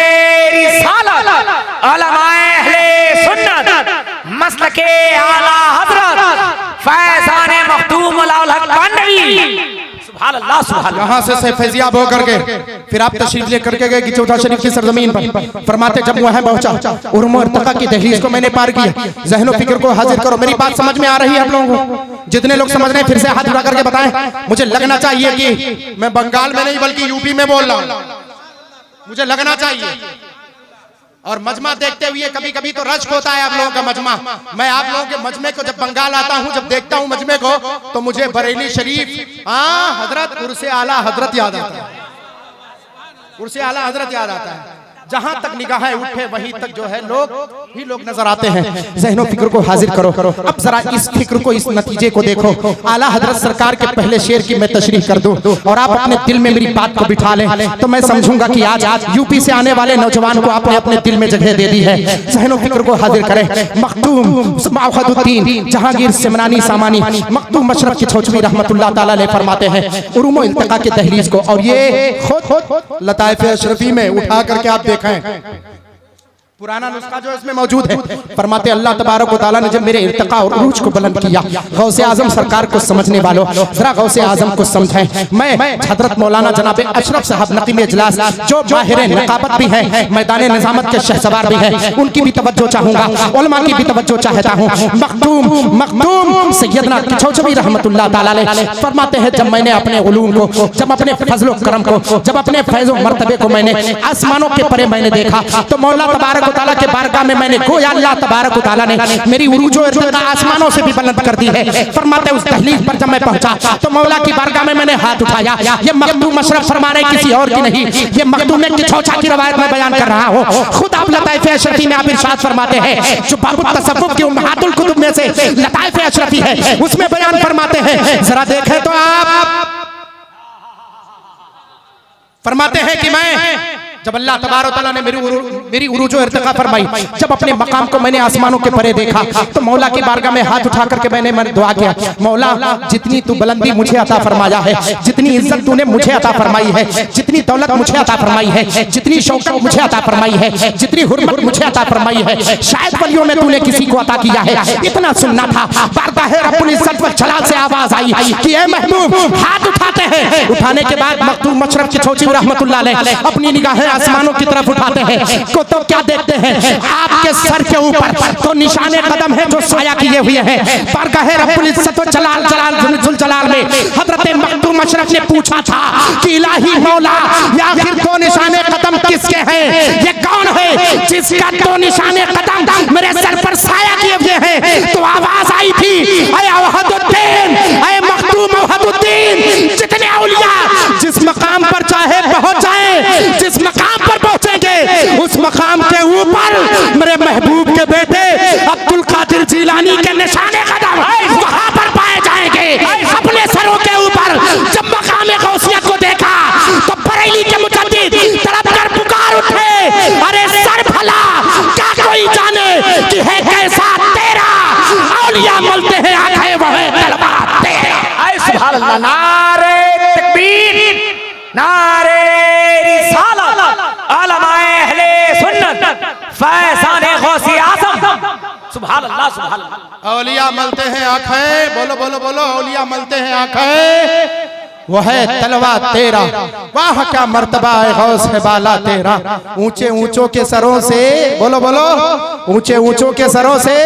रिसालत, उलमाए अहले सुन्नत, मसलके आला हजरत, फैजाने मखदूम अलाउल हक पांडवी। सुभान अल्लाह, सुभान अल्लाह। यहाँ से फैजियाब होकर के फिर आप तशरीफ लेकर के गए कि चौथा शरीफ की सरजमीन पर। फरमाते जब वहाँ पहुंचा, उर्म और तका की दहलीज को मैंने पार किया। ज़हनो फिक्र को हाजिर करो। मेरी बात समझ में आ रही है आप लोगों को? जितने लोग समझ रहे हैं फिर से हाथ उठा करके बताएं। मुझे लगना चाहिए कि मैं बंगाल में नहीं बल्कि यूपी में बोल रहा हूँ, मुझे लगना चाहिए। और मजमा देखते हुए कभी कभी तो रश्क होता है आप लोगों का मजमा। मैं आप लोगों के मजमे को जब बंगाल आता हूं, जब देखता हूं मजमे को, तो मुझे बरेली शरीफ हजरत उर्से आला हजरत याद आता है, उर्से आला हजरत याद आता है। जहां तक निगाहें उठे वहीं तक जो है लोग नजर आते हैं। ज़हनो फिक्र को हाजिर करो। अब जरा इस फिक्र को, इस नतीजे को देखो। आला हजरत सरकार के पहले शेर की मैं तशरीह कर दूं और आप अपने दिल में मेरी बात को बिठा लें तो मैं समझूंगा कि आज यूपी से आने वाले नौजवान को आपने अपने दिल में जगह दे दी है। ज़हनो फिक्र को हाजिर करें। मखदूम मौहदुद्दीन जहांगीर सिमरानी सामानी मखदूम मशरफ की छौचवी रहमतुल्लाह ताला अलैह फरमाते हैं उरूम व इल्तिका के दहलीज को, और ये खुद लताइफ अशरफी में उठा करके आप देखें पुराना नुस्खा जो इसमें मौजूद है। फरमाते अल्लाह तबारक व तआला ने जब मेरे इर्तिका और उरूज को बुलंद किया, गौसे आजम सरकार को समझने वालों जरा गौसे आजम को समझें। मैं हजरत मौलाना जनाब अशरफ साहब नकीम इजलास जो माहिर नकाबत भी हैं, मैदान निजामत के शहसवार भी हैं, उनकी भी तवज्जो चाहूंगा, उलमा की भी तवज्जो चाहता हूं। मखदूम सैयदना किछौचवी रहमतुल्लाह ताला अलैह फरमाते हैं जब मैंने अपने उलूम को, जब अपने फजलो करम को, जब अपने फैज़ो मर्तबे को मैंने आसमानों के परे मैंने देखा तो मौला तबारक ताला के बारगाह में मैंने गोया अल्लाह तबारक ताला ने मेरी उरूज और इर्तिका आसमानों से भी बुलंद कर दी है। फरमाते उस दहलीज पर जब मैं पहुंचा तो मौला की बारगाह में मैंने हाथ उठाया। ये मखदूम मशरफ फरमा रहे किसी और की नहीं, ये मखदूम किछौछा की रवायत में बयान कर रहा हूं। खुद आप लताइफ अशरफी में आप इरशाद फरमाते हैं जो बाबुल तसव्वुफ की उम्महातुल कुतुब में से लताइफ अशरफी है उसमें बयान फरमाते हैं, जरा देखें तो आप फरमाते हैं कि मैं जब अल्लाह तबारक तआला ने मेरी उरूज और इर्तिका फरमाई, जब अपने मकाम को मैंने आसमानों के परे देखा तो मौला की बारगाह में हाथ उठा करके मैंने दुआ किया, मौला जितनी तू बुलंदी मुझे अता फरमाया है, जितनी इज्जत तूने मुझे अता फरमाई है, जितनी दौलत मुझे अता फरमाई है, जितनी शौकत मुझे अता फरमाई है, जितनी हुर्मत मुझे अता फरमाई है, शायद वलियों में तूने किसी को अता किया है। इतना सुनना था। बारगाह रब्बुल इज्जत व जलाल से आवाज आई कि ए महबूब हाथ उठाते हैं। उठाने के बाद मखदूम मशरफ की छौचवी रहमतुल्लाह अलैह अपनी निगाहें आसमानों की तरफ उठाते हैं को तो क्या देखते हैं, आपके सर के ऊपर तो निशाने कदम है जो साया किए हुए हैं। बारगाह रब्बुल इज्जत व जलाल जुल जलाल में हजरत मखदूम मशरफ ने पूछा था कि इलाही मौला आखिर दो निशाने कदम किसके हैं, ये कौन है जिसका दो निशाने कदम मेरे सर पर साया किए हुए हैं। तो आवाज आई थी ऐ वहदुद्दीन, ऐ मखदूम वहदुद्दीन, जितने औलिया जिस मकाम पर चाहे पहुंच जाए, जिस मकाम पर पहुंचेंगे उस मकाम के ऊपर मेरे महबूब के बेटे अब्दुल कादिर जिलानी के निशाने कदम वहां पर पाए जाएंगे। अपने सरों के ऊपर जब मकाम गौसियत को देखा तो बरेली के मुजद्दिद तड़प कर पुकार उठे, अरे सर भला क्या कोई जाने कि है कैसा तेरा औलिया मिलते हैं आंखें वह तलवार तेरा। सुभान अल्लाह, नारे तकबीर, नारे रिसालत, उलमाए अहले सुन्नत, फैज़ाने गौसे आज़म। सुभान अल्लाह, सुभान अल्लाह। औलिया मलते हैं आंखें, बोलो बोलो बोलो, औलिया मलते हैं आंखें वो है तलवा तेरा, वाह क्या मर्तबा है गौस है बाला तेरा। ऊंचे ऊंचों के सरों से, बोलो बोलो, ऊंचे ऊंचों के सरों से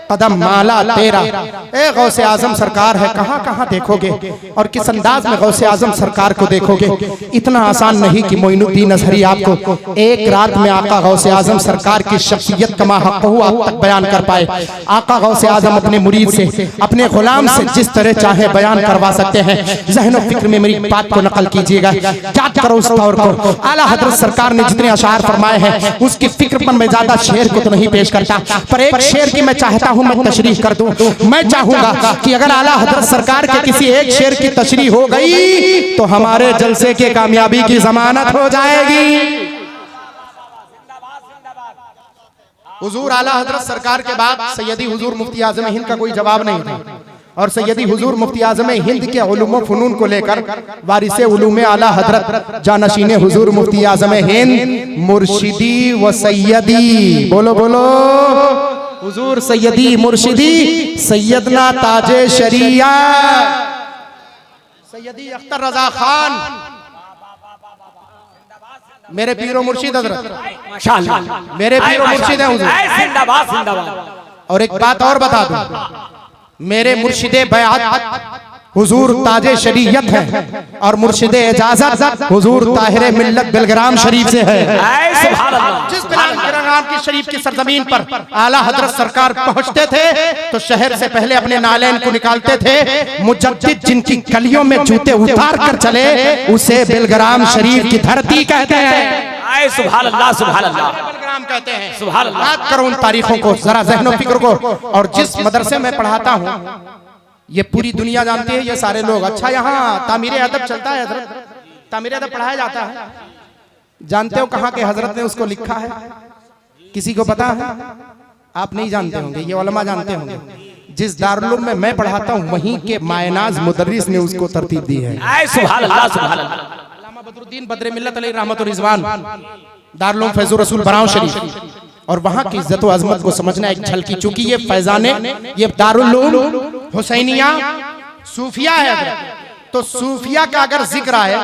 कदम माला तेरा। ए गौसे आजम सरकार है, कहां कहां देखोगे और किस अंदाज में गौसे आजम सरकार को देखोगे। इतना आसान नहीं कि मोइनुद्दीन अजहरी आपको एक रात में आका गौसे आजम सरकार की शख्सियत कमा हक़हू आप तक बयान कर पाए। आका गौसे आजम अपने मुरीद से, अपने गुलाम से जिस तरह चाहे बयान करवा सकते हैं। ज़हन व फिक्र में मेरी बात को नकल कीजिएगा, याद करो उस दौर को। आला हजरत सरकार ने जितने अशार फरमाए हैं उसकी फिक्र पर मैं ज्यादा शेर को तो नहीं पेश करता, पर एक शेर की मैं चाहता हूं मैं तशरीह कर दूं। मैं चाहूंगा कि अगर आला हजरत सरकार के किसी एक शेर की तशरीह हो गई तो हमारे जलसे के कामयाबी की जमानत हो जाएगी। हुजूर आला हजरत सरकार के बाद सैयदी हुजूर मुफ्ती आजम हिंद का कोई जवाब नहीं था, और सैयदी हुजूर मुफ्ती आजम हिंद के उलूम व फनून को लेकर वारिसे उलूम आला हजरत जानशीन हुजूर मुफ्ती आजम हिंद मुर्शिदी व सैयदी, बोलो बोलो, हुजूर सैयदी मुर्शिदी सैयदना ताजे शरिया सैयदी अख्तर रजा खान, मेरे पीरो मुर्शिद हजरत, माशाअल्लाह, मेरे पीरो मुर्शिद हैं हुजूर। जिंदाबाद जिंदाबाद। और एक बात और बता दूं, मेरे मुर्शिदे बैअत हुजूर ताजे शरीयत है और मुर्शिदे इजाजत हुजूर ताहिरे मिल्लत बेलग्राम शरीफ से है। सुभान अल्लाह। जिस हराम की शरीफ की सरजमीन पर आला हजरत सरकार पहुंचते थे तो शहर से पहले अपने नालैन को निकालते थे। मुजद्दिद जिनकी गलियों में जूते उतार कर चले उसे बिलग्राम शरीफ की धरती कहते हैं। आए सुभान अल्लाह, सुभान अल्लाह, बिलग्राम कहते हैं। सुभान अल्लाह। याद करो उन तारीखों को, जरा ज़हनो फिक्र को। और जिस मदरसे में पढ़ाता हूँ ये पूरी दुनिया जानती है, ये सारे लोग। अच्छा यहाँ तामीर अदब चलता है हजरत, तामीर अदब पढ़ाया जाता है। जानते हो कहाँ के हजरत ने उसको लिखा है? किसी को पता है? आप नहीं जानते होंगे, ये उलमा जानते होंगे। जिस दारुल में मैं पढ़ाता हूँ वहीं के मायनाज मुदर्रिस ने उसको तरतीब दी है। सुभान अल्लाह, सुभान अल्लाह। अल्लामा बदरुद्दीन बद्र मिल्लत अलैहि रहमतुर रिजवान, दारुल फैजुर रसूल बराऊं शरीफ। और वहाँ की इज्जत व अजमत को समझना एक झलकी, चूंकि ये फैजाने, ये दारुल उलूम हुसैनिया सूफिया है, तो सूफिया का अगर जिक्र आए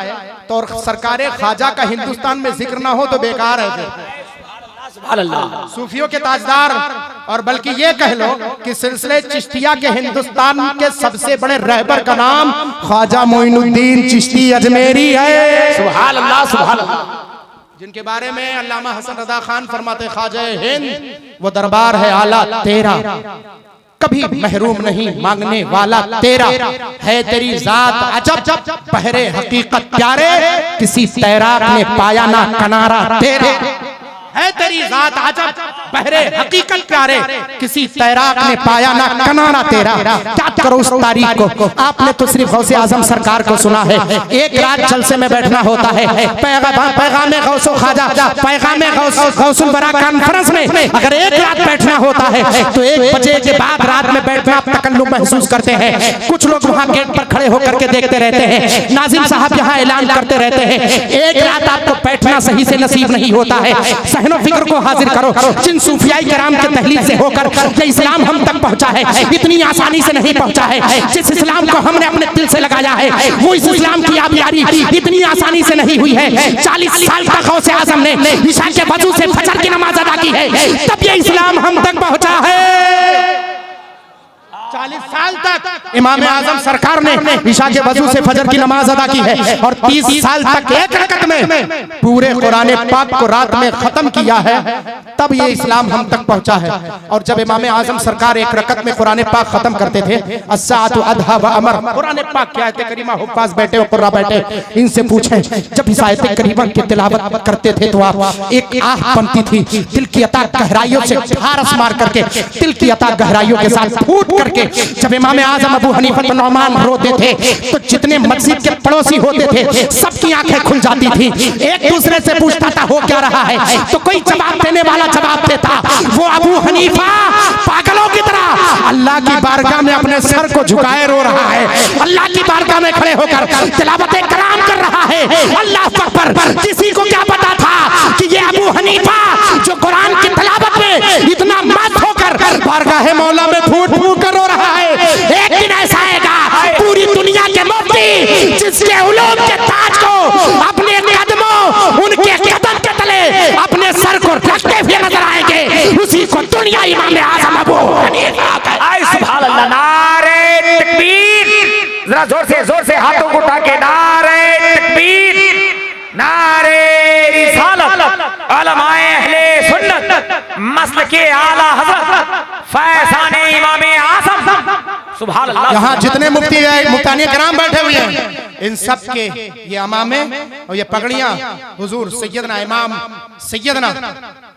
तो और सरकारे ख्वाजा का हिंदुस्तान में जिक्र ना हो तो बेकार है। सूफियों के ताजदार, और बल्कि ये कह लो कि सिलसिले चिश्तिया के हिंदुस्तान के सबसे बड़े रहबर का नाम ख्वाजा मोइनुद्दीन चिश्ती अजमेरी है। सुभान अल्लाह, सुभान अल्लाह। जिनके बारे में अल्लामा हसन रजा खान फरमाते, ख्वाजा हिंद वो दरबार है आला तेरा, कभी महरूम नहीं मांगने वाला तेरा, है तेरी जात अजब पहरे हकीकत प्यारे, किसी तैराक ने पाया ना किनारा तेरा। है तेरी जात अजब बहरे हकीकत प्यारे, किसी तैराक ने पाया ना किनारा तेरा। क्या करो उस तारीख को, आपने तो सिर्फ गौसे आजम सरकार को सुना है। एक रात जलसे में बैठना होता है, पैगाम गौसो ख्वाजा, पैगाम गौसुल बरा कॉन्फ्रेंस में अगर एक रात बैठना होता है तो 1 बजे के बाद रात में बैठना आप तकल्लुफ महसूस करते हैं। कुछ लोग वहाँ गेट पर खड़े होकर के देखते रहते हैं, नाज़िम साहब यहाँ ऐलान करते रहते हैं। एक रात आपको बैठना सही से नसीब नहीं होता है। सहनो फिक्र को हाजिर करो, जिन सूफियाई कराम के तहलील से होकर ये इस्लाम हम तक पहुंचा है, इतनी आसानी से नहीं पहुंचा है। जिस इस्लाम को हमने अपने दिल से लगाया है वो इस इस्लाम की आबियारी इतनी आसानी से नहीं हुई है। 40 साल तक गौसे आजम ने ईशा के वजू से फजर की नमाज अदा की है, तब ये इस्लाम हम तक पहुंचा है। 40 साल तक इमाम आजम सरकार ने ईशा के वजू से फजर की नमाज अदा की है, और 30 साल तक एक रकत में पूरे कुरान पाक को रात में खत्म किया है, तब ये इस्लाम हम तक पहुंचा है। और जब इमाम आजम सरकार एक रकत में कुरान पाक खत्म करते थे, अस्साअतु अदहा व अमर, कुरान पाक की आयत करीमा हुफ्फाज बैठे और कुर्रा बैठे, इनसे पूछें जब इस आयत करीमा की तिलावत करते थे तो आप एक आह बनती थी, दिल की अता गहराइयों से ठारस मार करके, दिल की अता गहराइयों के साथ फूट करके जब इमाम आजम अबू हनीफा बिन नुमान रोते थे तो जितने मस्जिद के पड़ोसी होते थे सबकी आंखें खुल जाती थी। एक दूसरे से पूछता था हो क्या रहा है, तो कोई जवाब देने वाला जवाब देता, वो अबू हनीफा पागलों की तरह अल्लाह की बारगाह में अपने सर को झुकाए रो रहा है, अल्लाह की बारगाह में खड़े होकर तिलावत कलाम कर रहा है। अल्लाह अकबर। किसी को क्या पता था कि ये अबू हनीफा जो कुरान की तिलावत में इतना मस्त होकर बारगाह मौला में फूट फूट कर रो रहा है, एक दिन ऐसा आएगा पूरी दुनिया के मुफ्ती जिसके उलूम के ताज को अपने कदमों, उनके कदम के तले अपने सर को रखते हुए नजर आएंगे, उसी को दुनिया इमाम आजम अबू हनीफा आए। सुभान अल्लाह। नारे तकबीर, जरा जोर से हाथों को उठा के नारे तकबीर, नारे रिसालत, उलमाए अहले सुन्नत, मसलके आला हज़रत फैज़ाने इमाम आज़म। सुभान अल्लाह। यहाँ जितने मुफ्ती है, मुफ्तानी कराम बैठे हुए हैं, इन सब के ये अमामे और ये पगड़ियां हुजूर सैयदना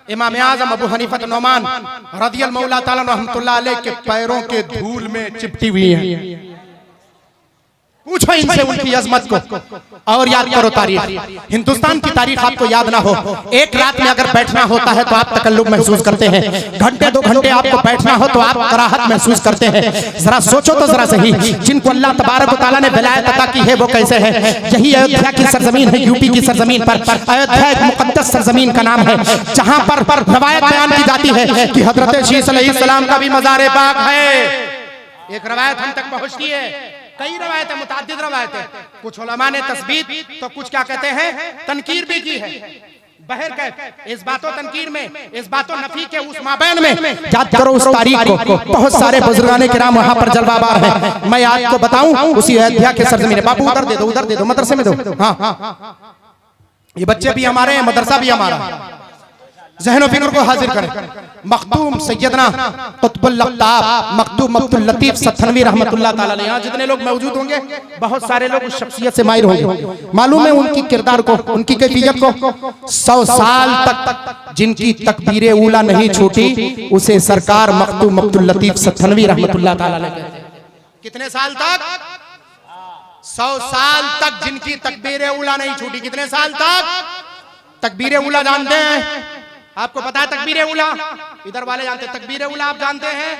इमाम आजम अबू हनीफा बिन नुमान रज़ियल्लाहु मौला ताला रहमतुल्लाह अलैह के पैरों के धूल में चिपटी हुई हैं। पूछो इनसे उनकी अजमत को, और याद करो तारीख। हिंदुस्तान की तारीख आपको याद ना हो, एक रात में अगर बैठना होता है तो आप तकल्लुफ महसूस करते हैं, घंटे 2 घंटे आपको बैठना हो तो आप कराहत महसूस करते हैं। जरा सोचो तो जरा सही, जिनको अल्लाह तबारक व तआला ने विलायत अता की है वो कैसे है। यही अयोध्या की सरजमीन है, यूपी की सरजमीन पर। अयोध्या एक मुकद्दस सरजमीन का नाम है, जहाँ पर रवायत बयान की जाती है कि हजरत शीश अलैहिस्सलाम का भी मज़ार पाक है। एक रवायत हम तक पहुँचती है, कई रवायतें, मुताद्दिद रवायतें, कुछ उलमा ने तस्बीत तो कुछ क्या कहते हैं तनकीर भी की है। बहरकैफ इस बातों तनकीर में, इस बातों नफी के उस माबैन में याद करो उस तारीख को। बहुत सारे बुजुर्गाने किराम वहां पर जलवाबार हैं। मैं आपको बताऊं उसी अयोध्या के सरजमीन। बापू उधर दे दो, मदरसे में दो। हाँ, ये बच्चे भी हमारे हैं, मदरसा भी हमारा। ज़हन व फिक्र को हाजिर करें। मखदूम सैयदना कुतुबुल लताफ मखदूम अब्दुल लतीफ सथनवी रहमतुल्लाह ताला अलैह। यहाँ जितने लोग मौजूद होंगे बहुत सारे लोग उस शख्सियत से माहिर होंगे। मालूम है उनकी किरदार को, उनकी कैफियत को। 100 साल तक जिनकी तकबीर ऊला नहीं छूटी उसे सरकार मखदूम अब्दुल लतीफ सथनवी रहमतुल्लाह ताला अलैह कहते हैं। कितने साल तक? 100 साल तक जिनकी तकबीर ऊला नहीं छूटी। कितने साल तक? तकबीर ऊला जानते हैं? आपको पता है तकबीर ऊला? इधर वाले जानते हैं तकबीर ऊला, आप जानते हैं?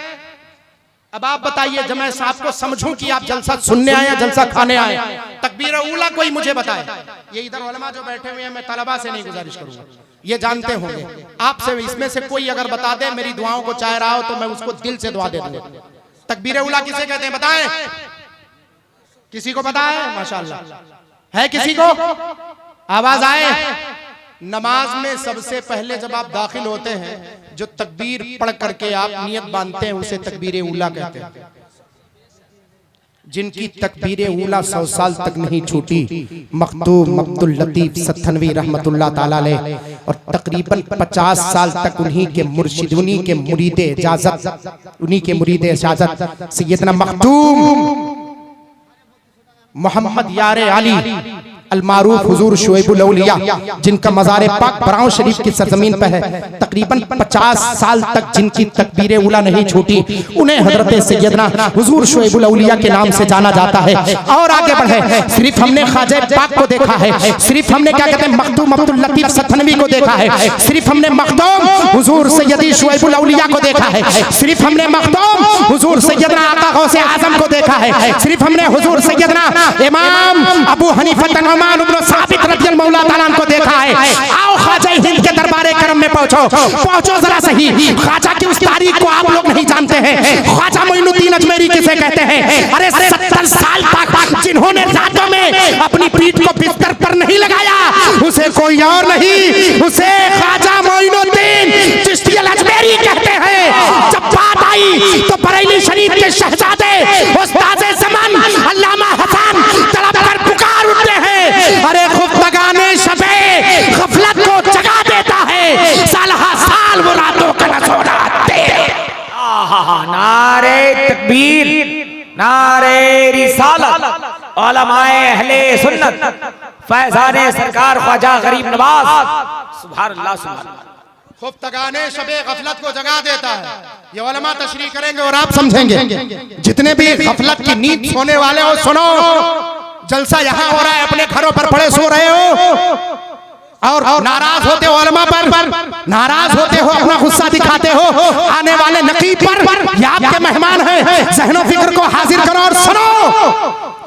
अब आप बताइए जब मैं आपको समझूं कि आप जलसा सुनने आए, जलसा खाने आए, तकबीर ऊला कोई मुझे बताए। ये इधर उलमा जो बैठे हुए हैं, मैं तलबा से नहीं गुजारिश करूंगा, ये जानते होंगे। आपसे इसमें से कोई अगर बता दे मेरी दुआओं को चाह रहा हो तो मैं उसको दिल से दुआ दे दूंगा। तकबीर ऊला किसे कहते हैं बताएं? किसी को पता है? माशाअल्लाह है। किसी को आवाज आए? नमाज में सबसे पहले जब आप दाखिल होते हैं जो तकबीर पढ़ करके आप नियत बांधते हैं उसे तकबीर ऊला कहते हैं। जिनकी तकबीर ऊला 100 साल तक नहीं छूटी मखदूम अब्दुल लतीफ सथनवी रहमतुल्लाह ताला अलैह, और तकरीबन 50 साल तक उन्हीं के मुर्शिद, उन्हीं के मुरीदे इजाजत, उन्हीं के मुरीदे इजाजत सैयदना मखदूम मोहम्मद यारे अली अलमारूफ हुजूर शुएबुल औलिया, जिनका मज़ार पाक बराऊं शरीफ की सरजमीन पर है, तकरीबन 50 साल तक जिनकी तकबीर उला नहीं छूटी, उन्हें हजरत सैयदना हुजूर शुएबुल औलिया के नाम से जाना जाता है। और आगे बढ़े, सिर्फ हमने ख्वाजा पाक को देखा है, सिर्फ हमने क्या कहते हैं मखदूम अब्दुल लतीफ सथनवी को देखा है, सिर्फ हमने मखदूम हुजूर सैयदी शुएबुल औलिया को देखा है, सिर्फ हमने मखदूम हुजूर सैयदना आका गौसे आजम को देखा है, सिर्फ हमने हुजूर सैयदना इमाम अबू हनीफा साबित रज़ियल्लाहु ताला अन्हु को देखा है। आओ ख्वाजा हिंद के दरबारे करम में पहुंचो जरा सही। ख्वाजा की उस तारीख को आप लोग नहीं जानते हैं। ख्वाजा मोइनुद्दीन अजमेरी किसे कहते हैं? अरे 70 साल तक जिन्होंने रातों में अपनी पीठ को बिस्तर पर नहीं लगाया उसे कोई और नहीं, उसे ख्वाजा मोइनुद्दीन चिश्ती अजमेरी कहते हैं। जब बात आई तो बरेली शरीफ के शहजादे उस्ताद ज़मान अल्लामा हसन तड़प कर पुकार उठते हैं, अरे खुफ्तगाने शबे गफलत को जगा देता है, सालहा साल वो रातों का न सोना दे। नारे तकबीर, नारे रिसालत, उलमाए अहले सुन्नत, फैजाने सरकार ख्वाजा गरीब नवाज, सुभान अल्लाह सुभान अल्लाह। खुफ्तगाने शबे गफलत को जगा देता है, ये उलमा तशरीह करेंगे और आप समझेंगे। जितने भी गफलत की नींद सोने वाले हो सुनो, जलसा यहाँ हो रहा है, अपने घरों पर पड़े सो रहे हो और नाराज होते हो उलमा पर, नाराज होते हो, अपना गुस्सा दिखाते हो आने वाले नकीब पर। ये आपके मेहमान हैं, ज़हनो फिक्र को हाजिर करो और सुनो।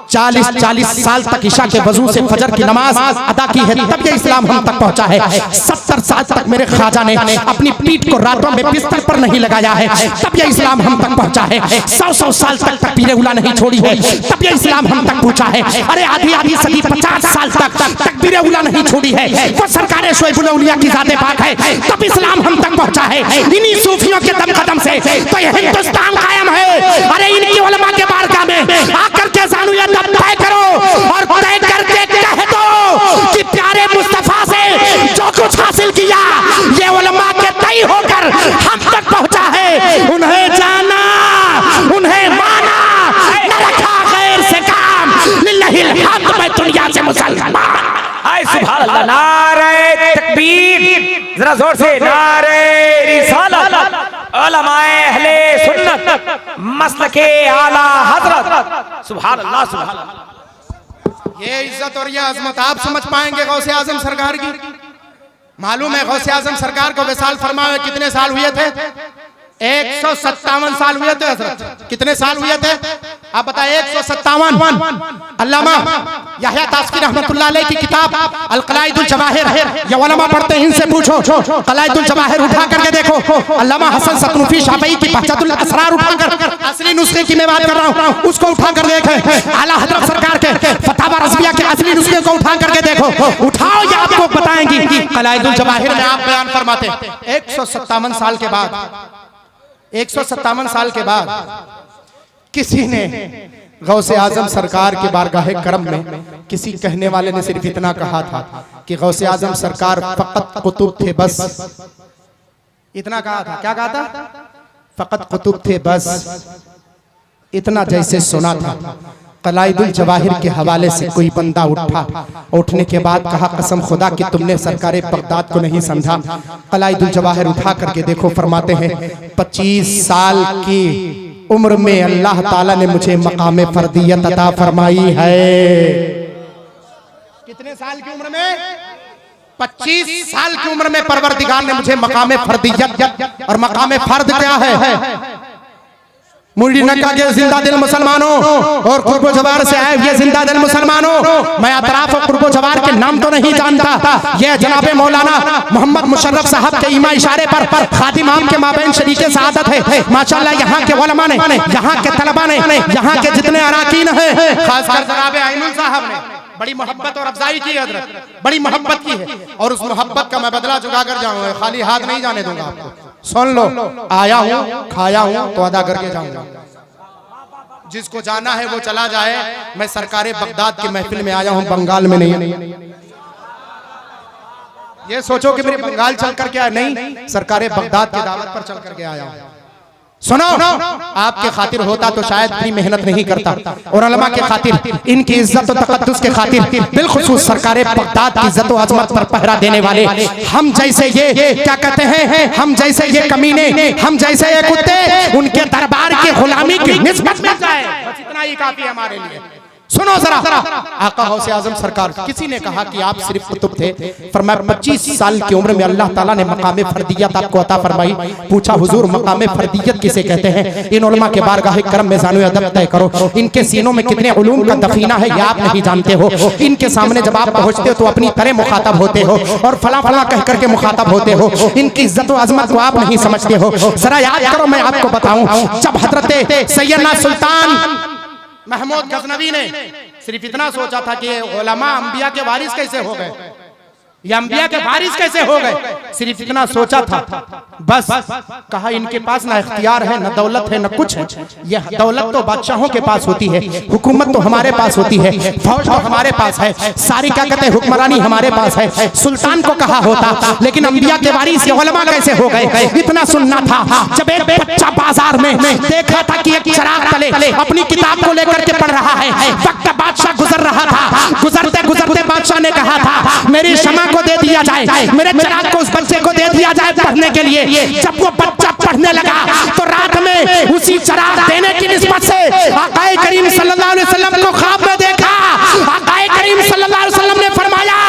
40 साल तक ईशा के वजू से फजर की नमाज अदा की है, तब ये इस्लाम हम तक पहुंचा है। 70 साल तक मेरे ख्वाजा ने अपनी पीठ को रातों में बिस्तर पर नहीं लगाया है, तब ये इस्लाम हम तक पहुंचा है। 100 साल तक तकबीर उला नहीं छोड़ी है, तब ये इस्लाम हम तक पहुंचा है। अरे आधी सदी 50 साल तक तकबीर उला नहीं छोड़ी है, वो सरकार शुएबुल औलिया की ज़ाते पाक है, तब इस्लाम हम तक पहुंचा है। इन्हीं सूफियों के दम कदम से तो ये हिंदुस्तान कायम है। अरे इनकी उलमा के बारगाह में आकर के जानूया तय करो और तय करके कह दो कि प्यारे मुस्तफा से जो कुछ हासिल किया ये उलमा के तय होकर हम तक पहुंचा है। उन्हें जाना, उन्हें माना, न रखा गैर से काम, लिल्लाहिल हम्द, मैं दुनिया से मुसलमान। हाय सुभान अल्लाह, नारे तकबीर, जरा जोर से नारे रिसालत, उलमाए अहले सुन्नत, मसलके आला हजरत, सुभान अल्लाह सुभान अल्लाह। ये इज्जत और ये अजमत आप समझ पाएंगे गौसे आजम सरकार की। मालूम है गौसे आजम सरकार को विसाल फरमाए कितने साल हुए थे? 157 साल हुए थे हजरत। कितने साल हुए थे आप बताए? 157। अल्लामा यहया तास्की रहमतुल्लाह अलैह की किताब अल कलाइदुल जवाहिर, ये उलमा पढ़ते हैं, इनसे पूछो। कलाइदुल जवाहिर उठा करके देखो, अल्लामा हसन सतनूफी शाफई की बहजतुल असरार उठाकर, असली नुस्खे की मैं बात कर रहा हूँ, उसको उठा कर देखें। आला हजरत सरकार के फतवा रज़विया के असली नुस्खे को उठा करके देखो, उठाओ, ये आपको बताएंगी। कलाइदुल जवाहिर में आप बयान फरमाते 157 साल के बाद, 157 साल के बाद किसी ने गौसे आजम सरकार के बारगाहे करम में, किसी कहने वाले ने सिर्फ इतना कहा था कि गौसे आजम सरकार फकत कुतुब थे बस, इतना कहा था, क्या कहा था? फकत कुतुब थे बस, इतना जैसे सुना था। कलाइदुल जवाहिर के हवाले से कोई बंदा उठा, उठने के बाद कहा कसम खुदा कि तुमने सरकारे बगदाद को नहीं समझा। कलाइदुल जवाहिर उठा करके देखो, फरमाते हैं 25 साल की उम्र में अल्लाह ताला ने मुझे मकाम फर्दियत अता फरमाई है। कितने साल की उम्र में? 25 साल की उम्र में परवरदिगार ने मुझे मकाम फर्दियत, और मकाम फर्द क्या है? मुंडी नक्का के जिंदा दिल मुसलमानों और कुर्बो जवार से आए ये जिंदा दिल मुसलमानों, मैं अतराफ और कुर्बो जवार के नाम तो नहीं जानता। ये जनाबे मौलाना मोहम्मद मुशर्रफ साहब के ईमा इशारे पर खादिम आम के माबैन शरीके सआदत है। माशाल्लाह यहाँ के उलमा ने, यहाँ के तलबा ने, यहाँ के जितने अराकीन हैं, खासकर जनाबे आइनुल साहब ने बड़ी मोहब्बत और अफजाई की है, हजरत बड़ी मोहब्बत की है, और उस मोहब्बत का मैं बदला चुका कर जाऊंगा, खाली हाथ नहीं जाने दूंगा आपको। सुन लो, आया हूँ खाया हूँ तो अदा करके जाऊंगा। जिसको जाना है वो चला जाए। मैं सरकारे बगदाद की महफिल में आया हूँ, बंगाल में नहीं। ये सोचो कि मेरे बंगाल चल कर के आया, नहीं, सरकारे बगदाद की दावत पर चल करके आया हूँ। सुनो, आपके खातिर होता तो शायद इतनी मेहनत नहीं करता, और उलमा के खातिर, इनकी इज्जत और तकद्दुस के खातिर, बिलखुसूस सरकारे बगदाद की इज्जत और अजमत पर पहरा देने वाले हम जैसे ये क्या कहते हैं, हम जैसे ये कमीने, हम जैसे ये कुत्ते, उनके दरबार की गुलामी की निस्बत मिल जाए, बस इतना ही काफी है हमारे लिए। सुनो जरा, आका गौसे आजम सरकार, किसी ने कहा कि आप सिर्फ कुतुब थे, फरमाया 25 साल की उम्र में अल्लाह ताला ने मकाम फर्दियत आपको अता फरमाई। पूछा हुजूर मकाम फर्दियत किसे कहते हैं? इन उलमा के बारगाह करम में जानो अदब तय करो, इनके सीनों में कितने उलूम का दफीना है ये आप नहीं जानते हो। इनके सामने जब आप पहुंचते हो तो अपनी तरह मुखातब होते हो, और फला फला कह करके मुखातब होते हो। इनकी इज्जत और अजमत को आप नहीं समझते हो। जरा याद करो, मैं आपको बताऊं, जब हजरत सैयदना सुल्तान महमूद गजनवी ने सिर्फ इतना सोचा था कि उलमा अंबिया के वारिस कैसे हो गए, या अंबिया के वारिस कैसे हो गए, सिर्फ इतना सोचा था, बस कहा इनके पास ना इख्तियार है, ना दौलत है, ना कुछ है। ये दौलत तो बादशाहों के पास होती है, हुकूमत तो हमारे पास होती है, फौज तो हमारे पास है, सारी क्या कहते हैं हुक्मरानी हमारे पास है। सुल्तान को कहा होता, लेकिन अंबिया के वारिस उलमा कैसे हो गए, इतना सुनना था। जब एक बच्चा बाजार में देखा था कि एक चिराग तले अपनी किताब को लेकर के पढ़ रहा है, वक्त बादशाह गुजर रहा था, गुजरते गुजरते बादशाह ने कहा था मेरी शमा को दे दिया जाए, मेरे चिराग को उस बच्चे को दे दिया जाए पढ़ने के लिए। जब वो बच्चा पढ़ने लगा तो रात में उसी चिराग देने की निस्बत से आकाए करीम सल्लल्लाहु अलैहि वसल्लम को ख्वाब में देखा। आकाए करीम सल्लल्लाहु अलैहि वसल्लम ने फरमाया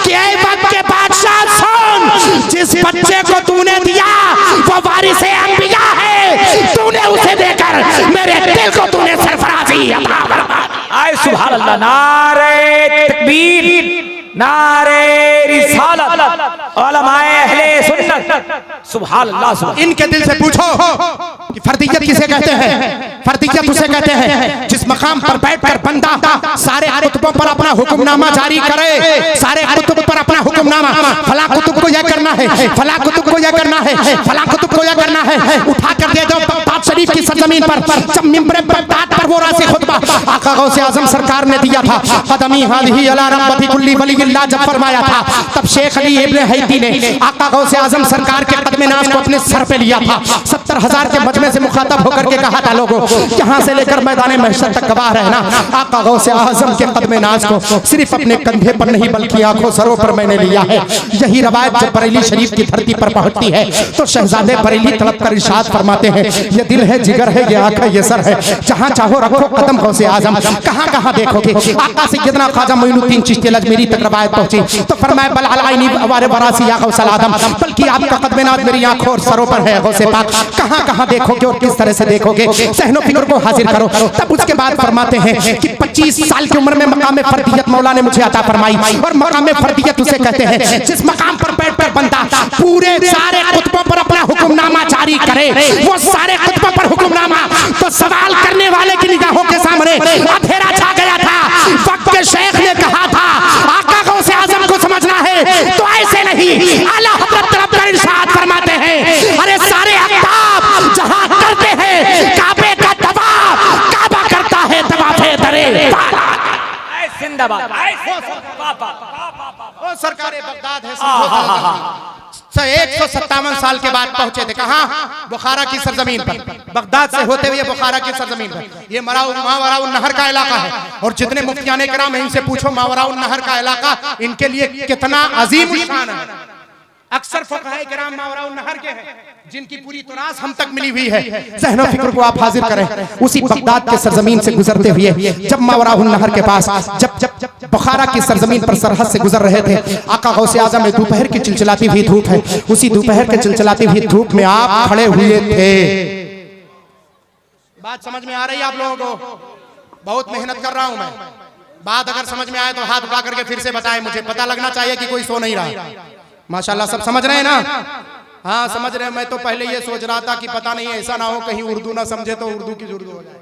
कि ऐ वक्त के बादशाह सुन, जिस बच्चे को तूने दिया वो वारिसे अंबिया है, तूने उसे देकर मेरे दिल को तूने सरफराजी अता फरमा दी। आए सुभान अल्लाह, नारे तकबीर, नारे रिसालत, उलमाए अहले सुन्नत, सुभान अल्लाह। इनके दिल से पूछो कि फर्दियत किसे कहते हैं? फर्दियत उसे कहते हैं जिस मकाम पर बैठकर बंदा सारे कुतुबों पर अपना हुक्मनामा जारी करे, सारे कुतुब पर अपना हुक्मनामा, फला कुतुब को यह करना है, फला कुतुब को यह करना है, फला कुतुब को यह करना है, उठा कर दे दो बगदाद शरीफ की सरजमीन पर। जब मिंबर बगदाद पर वो राज़े खुतबा आका गौसे आजम सरकार ने दिया था, कदमी हादिही अला रब्बती कुल्ली वलील्लाह, जब फरमाया था, तब शेख अली इब्ने हैती ने आका गौसे आजम सरकार के कदमे नाज को अपने सर पे लिया था। 70,000 के मजमे से मुखातब होकर के कहा था लोगों, यहाँ से लेकर मैदान महशर तक गवाह रहना, आका गौसे आजम के कदमे नाज को सिर्फ अपने कंधे पर नहीं बल्कि आंखों सरों पर मैंने लिया है। यही रवायत जब बरेली शरीफ की धरती पर पहुंचती है तो शहजादे बरेली तड़प कर इरशाद फरमाते हैं, ये दिल है, जिगर है, ये आंख है, ये सर है, जहाँ चाहो रखो कदम गौसे आजम। कहाँ कहाँ देखोगे आका सैयदना ख्वाजा मोइनुद्दीन चिश्ती अजमेरी तक रवायत पहुंची तो फरमाया बल अलाइनी अवारे वरासी या गौसल आदम, बल्कि आपका कदमे नाज मेरी आंखों और सरों पर है गौसे पाक। कहाँ कहाँ देखोगे और किस तरह से देखोगे, सहनो फिक्र को हाजिर करो। तब उसके बाद फरमाते हैं कि 25 साल की उम्र में मकाम फर्दियत मौला ने मुझे अता फरमाई, और मकाम फर्दियत उसे कहते हैं जिस मकाम पर बैठ कर बंदा पूरे सारे कुतुबों पर अपना हुक्मनामा जारी करे। वो सारे कुतुबों पर हुक्मनामा तो सवाल करने वाले की निगाहों के सामने अंधेरा छा गया था। वक्त के शेख ने कहा था आका गौसे आजम को समझना है तो ऐसे नहीं, आला हज़रत तरफ कर इरशाद फरमाते हैं, अरे सारे अहबाब जहां करते हैं काबे का तवाफ, काबा करता है तवाफे दरे जिंदाबाद। ओ सरकारे बगदाद है, 157 साल के बाद पहुंचे थे। कहां? बुखारा की सरजमीन पर, बगदाद से होते हुए बुखारा की सरजमीन पर। ये मावराउन नहर का इलाका है, और जितने मुफ्तियाने किराम हैं इनसे पूछो मावराउन नहर का इलाका इनके लिए कितना अजीम शान है। अक्सर फुक़हा किराम मावराउन नहर के हैं, जिनकी पूरी तुरास हम तक मिली हुई है। ज़हन और फिक्र को आप हाजिर करें, उसी बगदाद के सरजमीन से गुजरते हुए जब मावराउन नहर के पास जब बुखारा की सरजमीन पर सरहद से गुजर रहे थे, आका गौसे आज़म में दोपहर की चिलचिलाती हुई धूप है, उसी दोपहर के चिलचिलाती हुई धूप में आप खड़े हुए थे। बात समझ में आ रही है आप लोगों को? बहुत मेहनत कर रहा हूं मैं। बात अगर समझ में आए तो हाथ उठा करके फिर से बताएं, मुझे पता लगना चाहिए कि कोई सो नहीं रहा। माशाल्लाह सब समझ रहे हैं ना? हाँ समझ रहे हैं। मैं तो पहले ये सोच रहा था कि पता नहीं ऐसा ना हो कहीं उर्दू ना समझे तो उर्दू की जुर्दू हो जाए,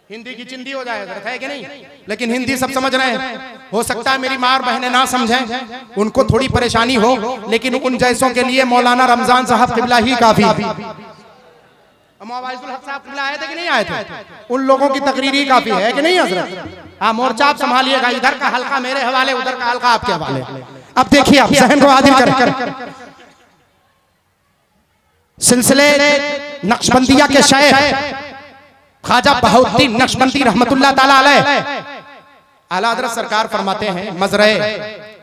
हिंदी की चिंदी हो जाए, है कि नहीं? लेकिन हिंदी सब समझ रहे हैं। हो सकता है मेरी माँ और बहनें ना समझें, उनको थोड़ी परेशानी हो, लेकिन उन जैसों के लिए मौलाना रमजान साहब किबला ही काफी। मौवाइजुल हक साहब किबला आए थे कि नहीं आए थे? उन लोगों की तकरीर ही काफी है कि नहीं हजरत? हाँ मोर्चा आप संभालिएगा, इधर का हल्का मेरे हवाले, उधर का हल्का आपके हवाले। अब देखिए आप जहन को आदिल कर सिलसिले नक्शबंदिया के शेख ख्वाजा बहाउद्दीन नक्शबंदी रहमतुल्लाह ताला अलैह आला हज़रत सरकार फरमाते हैं, मजरे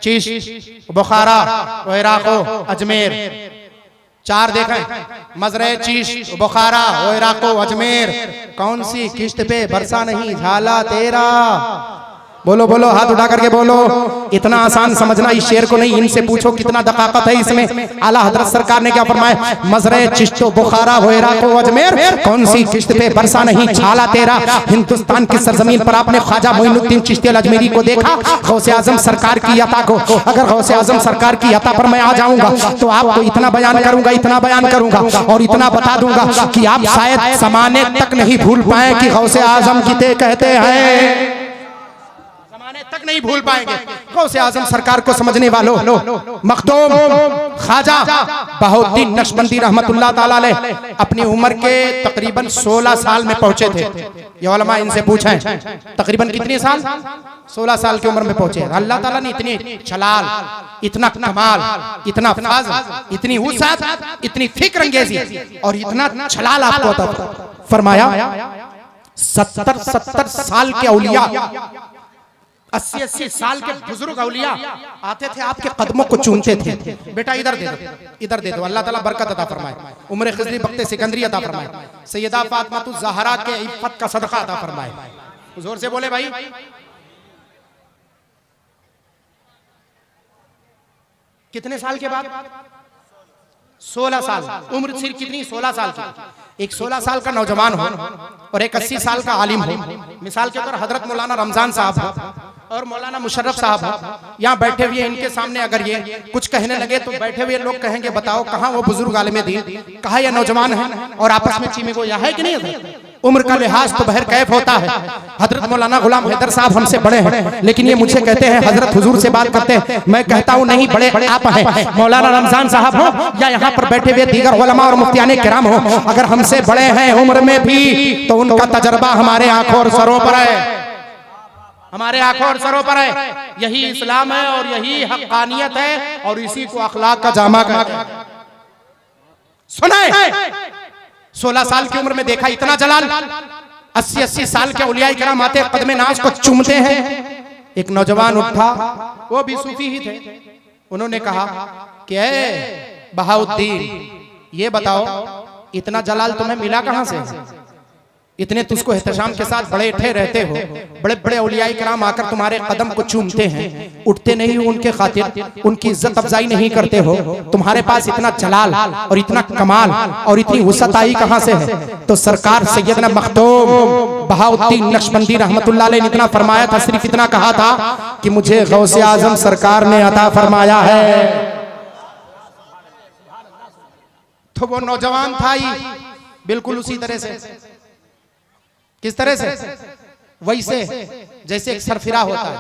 चीश बुखारा व इराक अजमेर, चार देखें, मजरे चीश बुखारा व इराक अजमेर, कौन सी किश्त पे बरसा नहीं झाला तेरा? बोलो बोलो, हाथ उठा करके बोलो। इतना आसान समझना इस शेर को नहीं, इनसे पूछो कितना दकाकत है इसमें। आला हजरत सरकार ने क्या फरमाया? मजरे चिश्तो बुखारा हो इराक अजमेर, कौन सी किश्त पे बरसा नहीं छाला तेरा। हिंदुस्तान की सरजमीन पर आपने ख्वाजा मोइनुद्दीन चिश्ती अल अजमेरी को देखा, गौसे आजम सरकार की अता को। अगर गौसे आजम सरकार की अता पर मैं आ जाऊंगा तो आपको इतना बयान करूंगा, इतना बयान करूंगा और इतना बता दूंगा कि आप शायद समाने तक नहीं भूल पाए कि गौसे आजम किसे कहते हैं, तक नहीं भूल पाएंगे। गौसे आजम सरकार को समझने वालों, मखदूम ख्वाजा बहाउद्दीन नक्शबंदी रहमतुल्लाह ताला अलैह अपनी उम्र के तकरीबन 16 साल में पहुंचे थे। ये उलमा इनसे पूछें तकरीबन कितने साल? 16 साल की उम्र में पहुंचे। अल्लाह ताला ने इतनी छलाल, इतना कमाल, इतना फज़ल, इतनी वुसअत, इतनी फिक्र अंगेजी और इतना छलाल आपको अता फरमाया। 70 साल के औलिया, 80 साल के बुजुर्ग औलिया आते थे, आपके कदमों को चूमते थे। बेटा इधर दे दो, इधर दे दो, अल्लाह ताला बरकत अता फरमाए, उम्र खिज़री बख्ते सिकंदरी अता फरमाए, सैयदा फातिमा ज़हरा के इफ़्फ़त का सदका अता फरमाए। जोर से बोले भाई। कितने साल के बाद? 16 साल। उम्र सिर्फ कितनी? 16 साल की। एक 16 साल का नौजवान हो और एक 80 साल का आलिम हो। मिसाल के तौर हजरत मौलाना रमजान साहब और मौलाना मुशर्रफ साहब यहाँ बैठे हुए, इनके सामने अगर ये कुछ कहने लगे तो बैठे हुए लोग कहेंगे बताओ कहाँ वो बुजुर्ग आलिम दीन, कहाँ ये नौजवान है, और आपस में चीमे को है कि नहीं? उम्र का लिहाज तो बहर कैफ होता है। हजरत मौलाना गुलाम हैदर साहब हमसे बड़े हैं, लेकिन ये मुझे कहते हैं हजरत हुजूर से बात करते हैं। मैं कहता हूँ नहीं, बड़े आप हैं, मौलाना रमजान साहब हो या यहाँ पर बैठे हुए दीगर उलमा और मुफ्तियाने किराम हो, अगर हमसे बड़े हैं उम्र में भी तो उनका तजर्बा हमारे आंखों और सरों पर है, हमारे आंखों और सरों पर है। यही इस्लाम है और यही हक्कानियत है और इसी को अखलाक का जामा का सुनाए। 16 साल की उम्र में देखा इतना जलाल, 80 साल के औलिया किराम आते कदमे नाज को चूमते हैं। एक नौजवान उठा, वो भी सूफी ही थे, उन्होंने कहा कि ए बहाउद्दीन ये बताओ इतना जलाल तुम्हें मिला कहां से? इतने तुझको एहतशाम के साथ बड़े ठे रहते हो, बड़े बड़े औलियाए किराम आकर तुम्हारे कदम को चूमते हैं, उठते नहीं हो उनके खातिर, उनकी इज्जत अफजाई नहीं करते हो, तुम्हारे पास इतना जलाल और इतना कमाल और इतनी वुसअत आई कहां से है? तो सरकार सैयदना मखदूम बहाउद्दीन नक्शबंदी रहमतुल्लाह अलैह ने इतना फरमाया था, सिर्फ इतना कहा था कि मुझे गौसे आजम सरकार ने अता फरमाया है। तो वो नौजवान था ही बिल्कुल उसी तरह से, किस तरह से? वैसे जैसे एक सरफिरा होता है।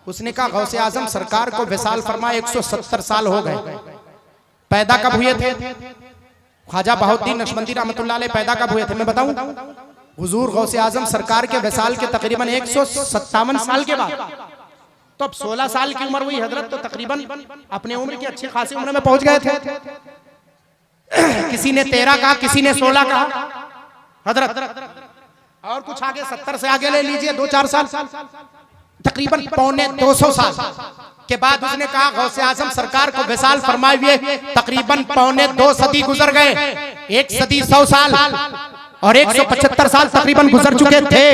उसने कहा गौसे आजम सरकार को विसाल फरमा 170 साल हो गए। पैदा कब हुए थे? ख्वाजा बहाउद्दीन नक्शबंदी रहमतुल्लाह अलैह पैदा कब हुए थे मैं बताऊं? हुजूर गौसे आजम सरकार के विसाल के तकरीबन 157 साल के बाद तो अब 16 साल की उम्र हुई हजरत, तो तकरीबन अपने उम्र की अच्छी खासी उम्र में पहुंच गए थे। किसी ने 13 कहा, किसी ने 16 कहा हजरत, और कुछ आगे 70 से आगे ले लीजिए 2-4 साल, तकरीबन 250 साल के बाद उसने कहा गौसे आजम सरकार को विशाल फरमाए हुए तकरीबन 2 सदी गुजर गए, 1 सदी 100 साल और 175 साल तकरीबन गुजर चुके थे।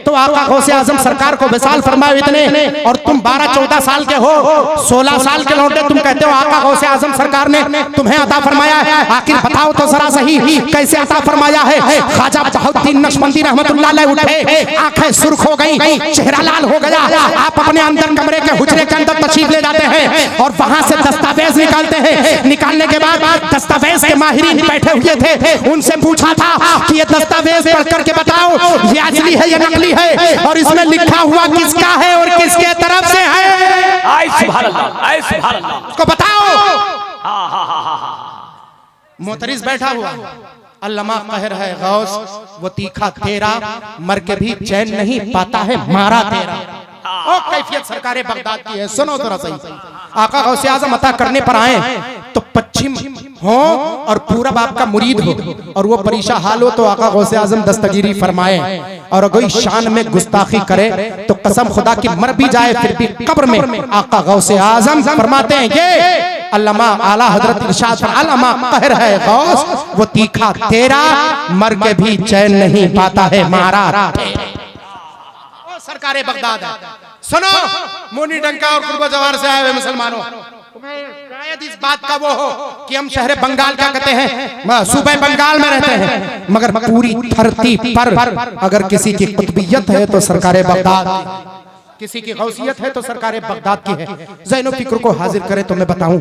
तो आका गौसे आजम सरकार को विशाल फरमाए इतने, और तुम 12-14 साल के हो, 16 साल के लौटे, तुम कहते हो आका गौसे आजम सरकार ने तुम्हें अता फरमाया है। आखिर बताओ तो जरा सही कैसे अता फरमाया है? ख्वाजा बहाउद्दीन नक्शबंदी रहमतुल्लाह अलैह उठे, आंखें सुर्ख हो गई, चेहरा लाल हो गया। आप अपने अंदर कमरे के हुजरे के अंदर तशरीफ ले जाते हैं और वहां से दस्तावेज निकालते हैं। निकालने के बाद दस्तावेज के माहिरीन बैठे हुए थे, उनसे पूछा था ये दस्तावेज पढ़ करके बताओ ये असली है या नकली है, और इसमें लिखा हुआ किसका है और किसके तरफ से है? आए सुभान अल्लाह, आए सुभान अल्लाह, उसको बताओ। हाँ हाँ हाँ हाँ, मोतरिस बैठा हुआ, अल्लामा कहर है गौस, वो तीखा तेरा मर के भी चैन नहीं पाता है मारा तेरा। ओ कैफियत सरकारे बगदाद की है, सुनो थोड़ा सही। आका गौसे आजम अता करने पर आए तो पश्चिम हो और पूरब आपका मुरीद हो और वो परेशान हाल हो, तो आका गौसे आजम दस्तगीरी फरमाए, और कोई शान में गुस्ताखी करे तो कसम खुदा की मर भी जाए फिर भी कब्र में आका गौसे आजम फरमाते हैं ये अल्लामा आला हजरत इरशाद अल्लामा कहर है गौस, वो तीखा तेरा मर के भी चैन नहीं पाता है मारा। सरकारे बगदाद है, सुनो मोनी डंका और कुर्बा जवार से आए हुए मुसलमानों, शायद इस बात का वो हो कि हम शहर बंगाल क्या कहते हैं, सूबे बंगाल में रहते हैं, मगर पूरी धरती पर अगर किसी की कुतुबियत है तो सरकारे बगदाद, किसी की गौसियत है तो सरकारे बगदाद की है। ज़ैनो फिक्र को हाजिर करे तो मैं बताऊं,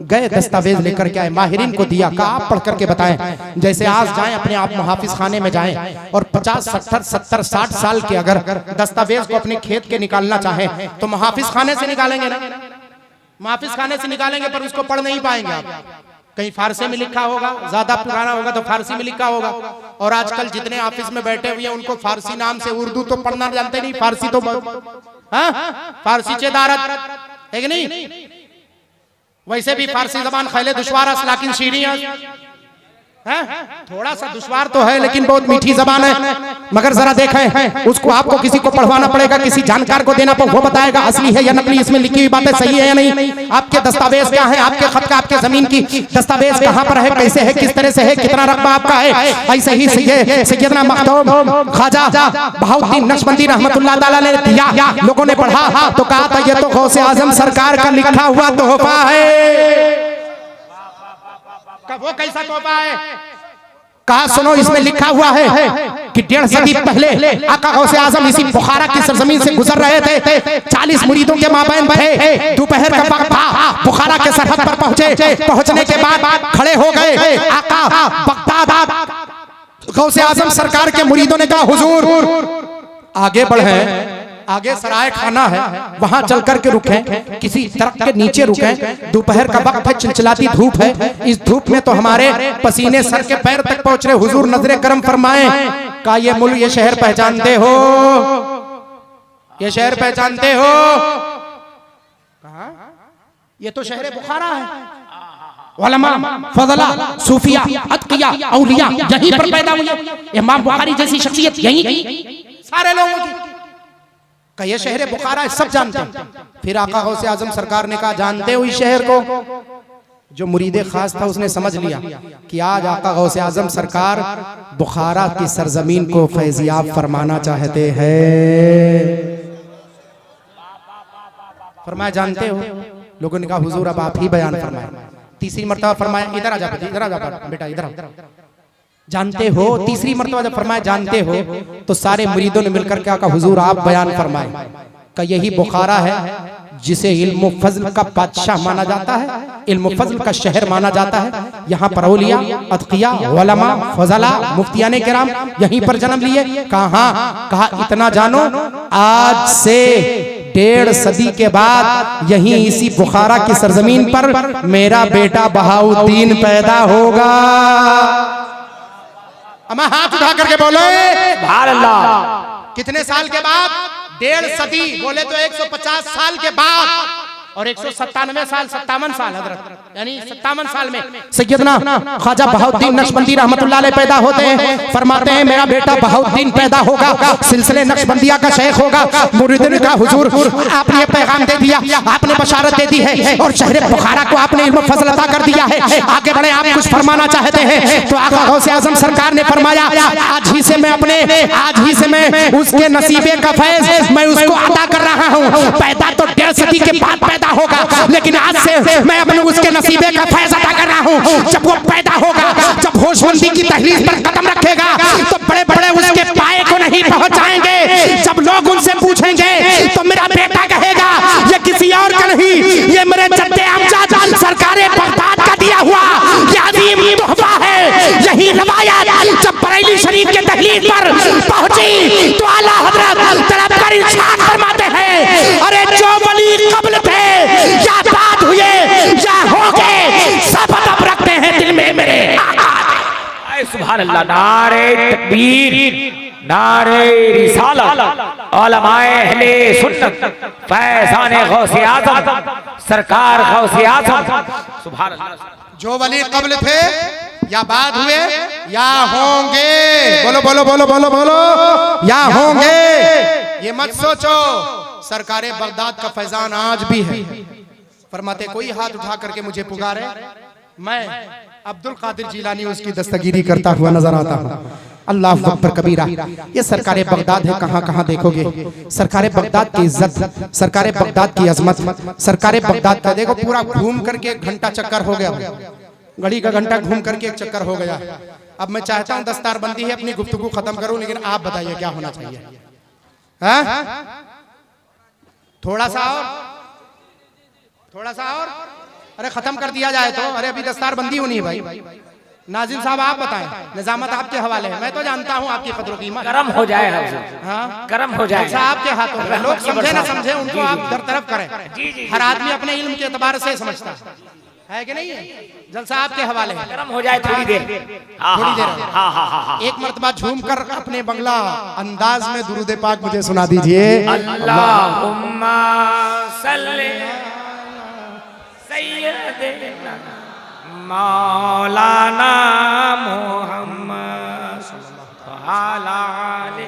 गए दस्तावेज लेकर के आए, माहिरीन को दिया, कहा आप पढ़ करके बताएं। जैसे आज जाएं अपने आप मुहाफिज खाने में जाएं और 50, 60, 70, 60 साल के अगर दस्तावेज को अपने खेत के निकालना चाहें तो मुहाफिज खाने से निकालेंगे ना, मुहाफिज खाने से निकालेंगे, पर उसको पढ़ नहीं पाएंगे आप। कहीं फारसी में लिखा होगा, ज्यादा पुराना होगा तो फारसी में लिखा होगा, और आजकल जितने ऑफिस में बैठे हुए हैं उनको फारसी नाम से उर्दू तो पढ़ना जानते नहीं, फारसी तो फारसी चेदारत है कि नहीं? वैसे भी फारसी जबान खैले दुश्वार लेकिन शीरी थोड़ा सा दुश्वार तो है लेकिन बहुत मीठी जबान है। मगर जरा देखें उसको, आपको किसी को पढ़वाना पड़ेगा, किसी जानकार को देना, वो बताएगा असली है या नकली, इसमें लिखी हुई बातें सही है या नहीं, आपके दस्तावेज क्या है, आपके खत का, आपके जमीन की दस्तावेज कहां पर है, कैसे है, किस तरह से है, कितना रकबा आपका है। ऐसे ही सैयदना मखदूम ख्वाजा बहाउद्दीन नक्शबंदी रहमतुल्लाह ताला ने दिया, लोगों ने पढ़ा तो कहा था ये तो गौसे आजम सरकार का लिखा हुआ तोहफा है। वो कैसा तोहफा है? कहा सुनो इसमें लिखा हुआ है कि 1.5 सदी पहले आका गौसे आजम इसी बुखारा की सरजमीन से गुजर रहे थे, 40 मुरीदों के माबैन थे, दोपहर का वक्त था, बुखारा के सरहद पर पहुंचे, पहुंचने के बाद खड़े हो गए आका बगदाद। गौसे आजम सरकार के मुरीदों ने कहा हुजूर आगे बढ़े, आगे सराय खाना है वहां चल करके रुकें, किसी दरख्त के नीचे रुकें, दोपहर का वक्त है, चिलचिलाती धूप है, इस धूप में तो हमारे पसीने सर के पैर तक पहुंच रहे, हुजूर नजरे करम फरमाएं। का ये मुल्क, ये शहर पहचानते हो, ये शहर पहचानते हो? कहा ये तो शहर बुखारा है, उलमा, फज़ला, सूफिया, अतकिया, औलिया यहीं पर पैदा हुए, इमाम बुखारी जैसी शख्सियत यहीं की, सारे लोगों की का ये शहर बुखारा है, सब जानते हैं। फिर आका गौसे आजम सरकार ने कहा जानते हो इस शहर को? जो मुरीदे खास था उसने समझ लिया कि आज आका गौसे आजम सरकार बुखारा की सरजमीन को फैजियाब फरमाना चाहते हैं। फरमाया जानते हो? लोगों ने कहा हुजूर अब आप ही बयान फरमाए। तीसरी मर्तबा फरमाया इधर आ जा, इधर आ जा बेटा, इधर आ। जानते हो? तीसरी मर्तबा जब फरमाया जानते हो तो सारे मुरीदों ने मिलकर क्या कहा हुजूर आप बयान फरमाए। का यही बुखारा है जिसे इल्म फज़ल का बादशाह माना जाता है, इल्म फज़ल का शहर माना जाता है। यहाँ पर औलिया, अतकिया, उलमा, फज़ला, मुफ्तियाने किराम यहीं पर जन्म लिए। कहा इतना जानो आज से 1.5 सदी के बाद यहीं इसी बुखारा की सरजमीन पर मेरा बेटा बहाउद्दीन पैदा होगा। अम्मा हाथ उठा करके बोलो सुभान अल्लाह। कितने साल के बाद? 1.5 सदी बोले तो 150 साल के बाद और 197 साल 57 साल हजरत यानी 57 साल में सैयदना ख्वाजा बहाउद्दीन नक्शबंदी रहमतुल्लाह अलैह पैदा होते हैं। फरमाते हैं मेरा बेटा बहाउद्दीन पैदा होगा, सिलसिले नक्शबंदिया का शेख होगा, मुरीदीन का हुजूर। आपने ये पैगाम दे दिया, आपने बशारत दे दी है और शहर बुखारा को आपने इल्म फजल अता कर दिया है। आगे बढ़े, आप कुछ फरमाना चाहते हैं तो आका गौसे आजम सरकार ने फरमाया आज ही से मैं उसके नसीबे का फैज मैं उसको अदा कर रहा हूँ। पैदा तो 1.5 सदी के बाद पैदा होगा, लेकिन आज से मैं अपने उसके नसीबे का फैज अदा कर रहा हूँ। जब वो पैदा होगा, जब होशमंदी की दहलीज पर कदम रखेगा तो बड़े बड़े उसके पाए को नहीं पहुंचाएंगे। जब लोग उनसे पूछेंगे तो मेरा बेटा कहेगा ये किसी और का नहीं, ये मेरे जद्दे अमजद सरकारे बगदाद का दिया हुआ ये अजीम तोहफा है। यही रवायत जब बरेली शरीफ के दहलीज पर पहुंची तो आला हजरत तड़प कर इरशाद फरमाते हैं अरे जो वली कब्ल थे या बाद हुए या होंगे सब अदब रखते हैं दिल में मेरे आका। सुभान अल्लाह। नारे तकबीर, नारे रिसालत, उलमाए अहले सुन्नत, फैज़ाने गौसे आज़म सरकार गौसे आज़म। सुभान अल्लाह। जो वली कब्ल थे या बाद हुए या होंगे, बोलो बोलो बोलो बोलो बोलो, या होंगे। ये मत सोचो, सरकारे बगदाद का फैजान आज भी है। फरमाते कोई हाथ उठा करके मुझे पुकारे, मैं अब्दुल कादिर जिलानी उसकी दस्तगीरी करता हुआ नजर आता हूँ। अल्लाह अकबर कबीरा। ये सरकारे बगदाद है, कहाँ कहाँ देखोगे सरकारे बगदाद की इज्जत, सरकारे बगदाद की अजमत, सरकारे बगदाद का देखो पूरा घूम करके 1 घंटा चक्कर हो गया, घड़ी का घंटा घूम करके 1 चक्कर हो गया। अब मैं चाहता हूँ दस्तारबंदी है अपनी गुफ्तगू खत्म करूं, लेकिन आप बताइए क्या होना चाहिए? थोड़ा सा और अरे खत्म कर दिया जाए तो। अरे अभी दस्तारबंदी होनी है भाई। नाजिम साहब आप बताएं, निजामत आपके हवाले है। मैं तो जानता हूँ आपकी कदर कीमत। गरम हो जाए, हाँ गरम हो जाए, आपके हाथों में। लोग समझे ना समझे उनको आप तरफ करें। हर आदमी अपने इल्म के एतबार से समझता है कि नहीं है। जलसा आपके हवाले है। गरम हो जाए थोड़ी देर, थोड़ी देर। एक मर्तबा झूम कर अपने बंगला अंदाज में दुरूद पाक मुझे सुना दीजिए। अल्लाहुम्मा सल्ली सय्यदना मौलाना मुहम्मद अला आले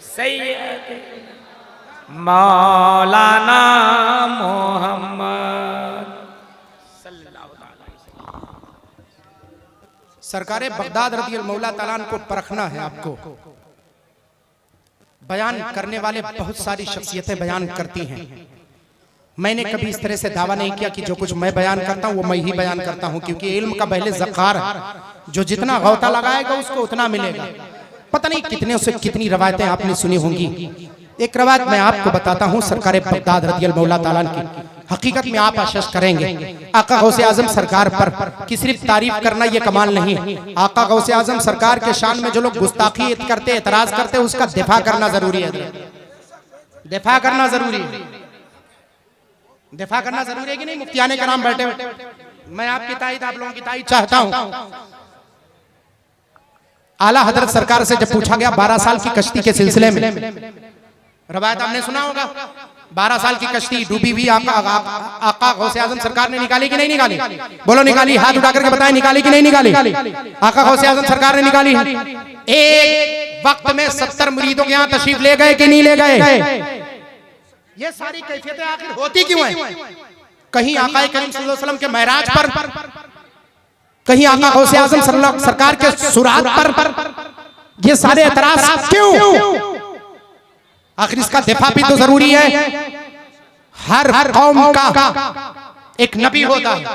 सय्यदना मौलाना मुहम्मद। सरकारे बगदाद रज़ी मौला ताला को परखना है आपको। बयान करने वाले बहुत सारी शख्सियतें बयान करती हैं। मैंने कभी इस तरह से दावा नहीं किया कि जो कुछ मैं बयान करता हूँ वो मैं ही बयान करता हूँ, क्योंकि इल्म का पहले ज़ख़ार है। जो जितना गौता लगाएगा उसको उतना मिलेगा। पता नहीं कितने से कितनी रवायतें आपने सुनी होंगी। एक रवायत मैं आपको बताता हूँ सरकारे बगदाद रज़ी मौला ताला की। हकीकत में आप आशीष करेंगे आका गौसे आजम सरकार पर कि सिर्फ तारीफ करना ये कमाल नहीं है। आका गौसे आजम सरकार के शान में जो लोग गुस्ताखी करते, एतराज करते, उसका दिफा करना जरूरी है। दिफा करना जरूरी है, दिफा करना जरूरी है कि नहीं? मुफ्तियाने का नाम बैठे मैं आपकी ताईद, आप लोगों की ताईद चाहता हूं। आला हजरत सरकार से जब पूछा गया 12 साल की कश्ती के सिलसिले में, रवायत आपने सुना होगा, 12 साल की कश्ती डूबी हुई आका गौसे आजम सरकार ने निकाली कि नहीं निकाली? बोलो निकाली, हाथ उठा करके बताएं निकाली कि नहीं निकाली? आका गौसे आजम सरकार ने निकाली। एक वक्त में 70 मुरीदों के यहाँ तशरीफ ले गए कि नहीं ले गए? ये सारी कैफियतें आखिर होती क्यों हैं? कहीं आका करीम सल्लल्लाहु अलैहि वसल्लम के महराज पर, कहीं आका गौसे आजम सरकार के सुरात पर, ये सारे एतराज क्यों? आखिर इसका दिफा भी तो जरूरी है। हर कौम का एक नबी होता है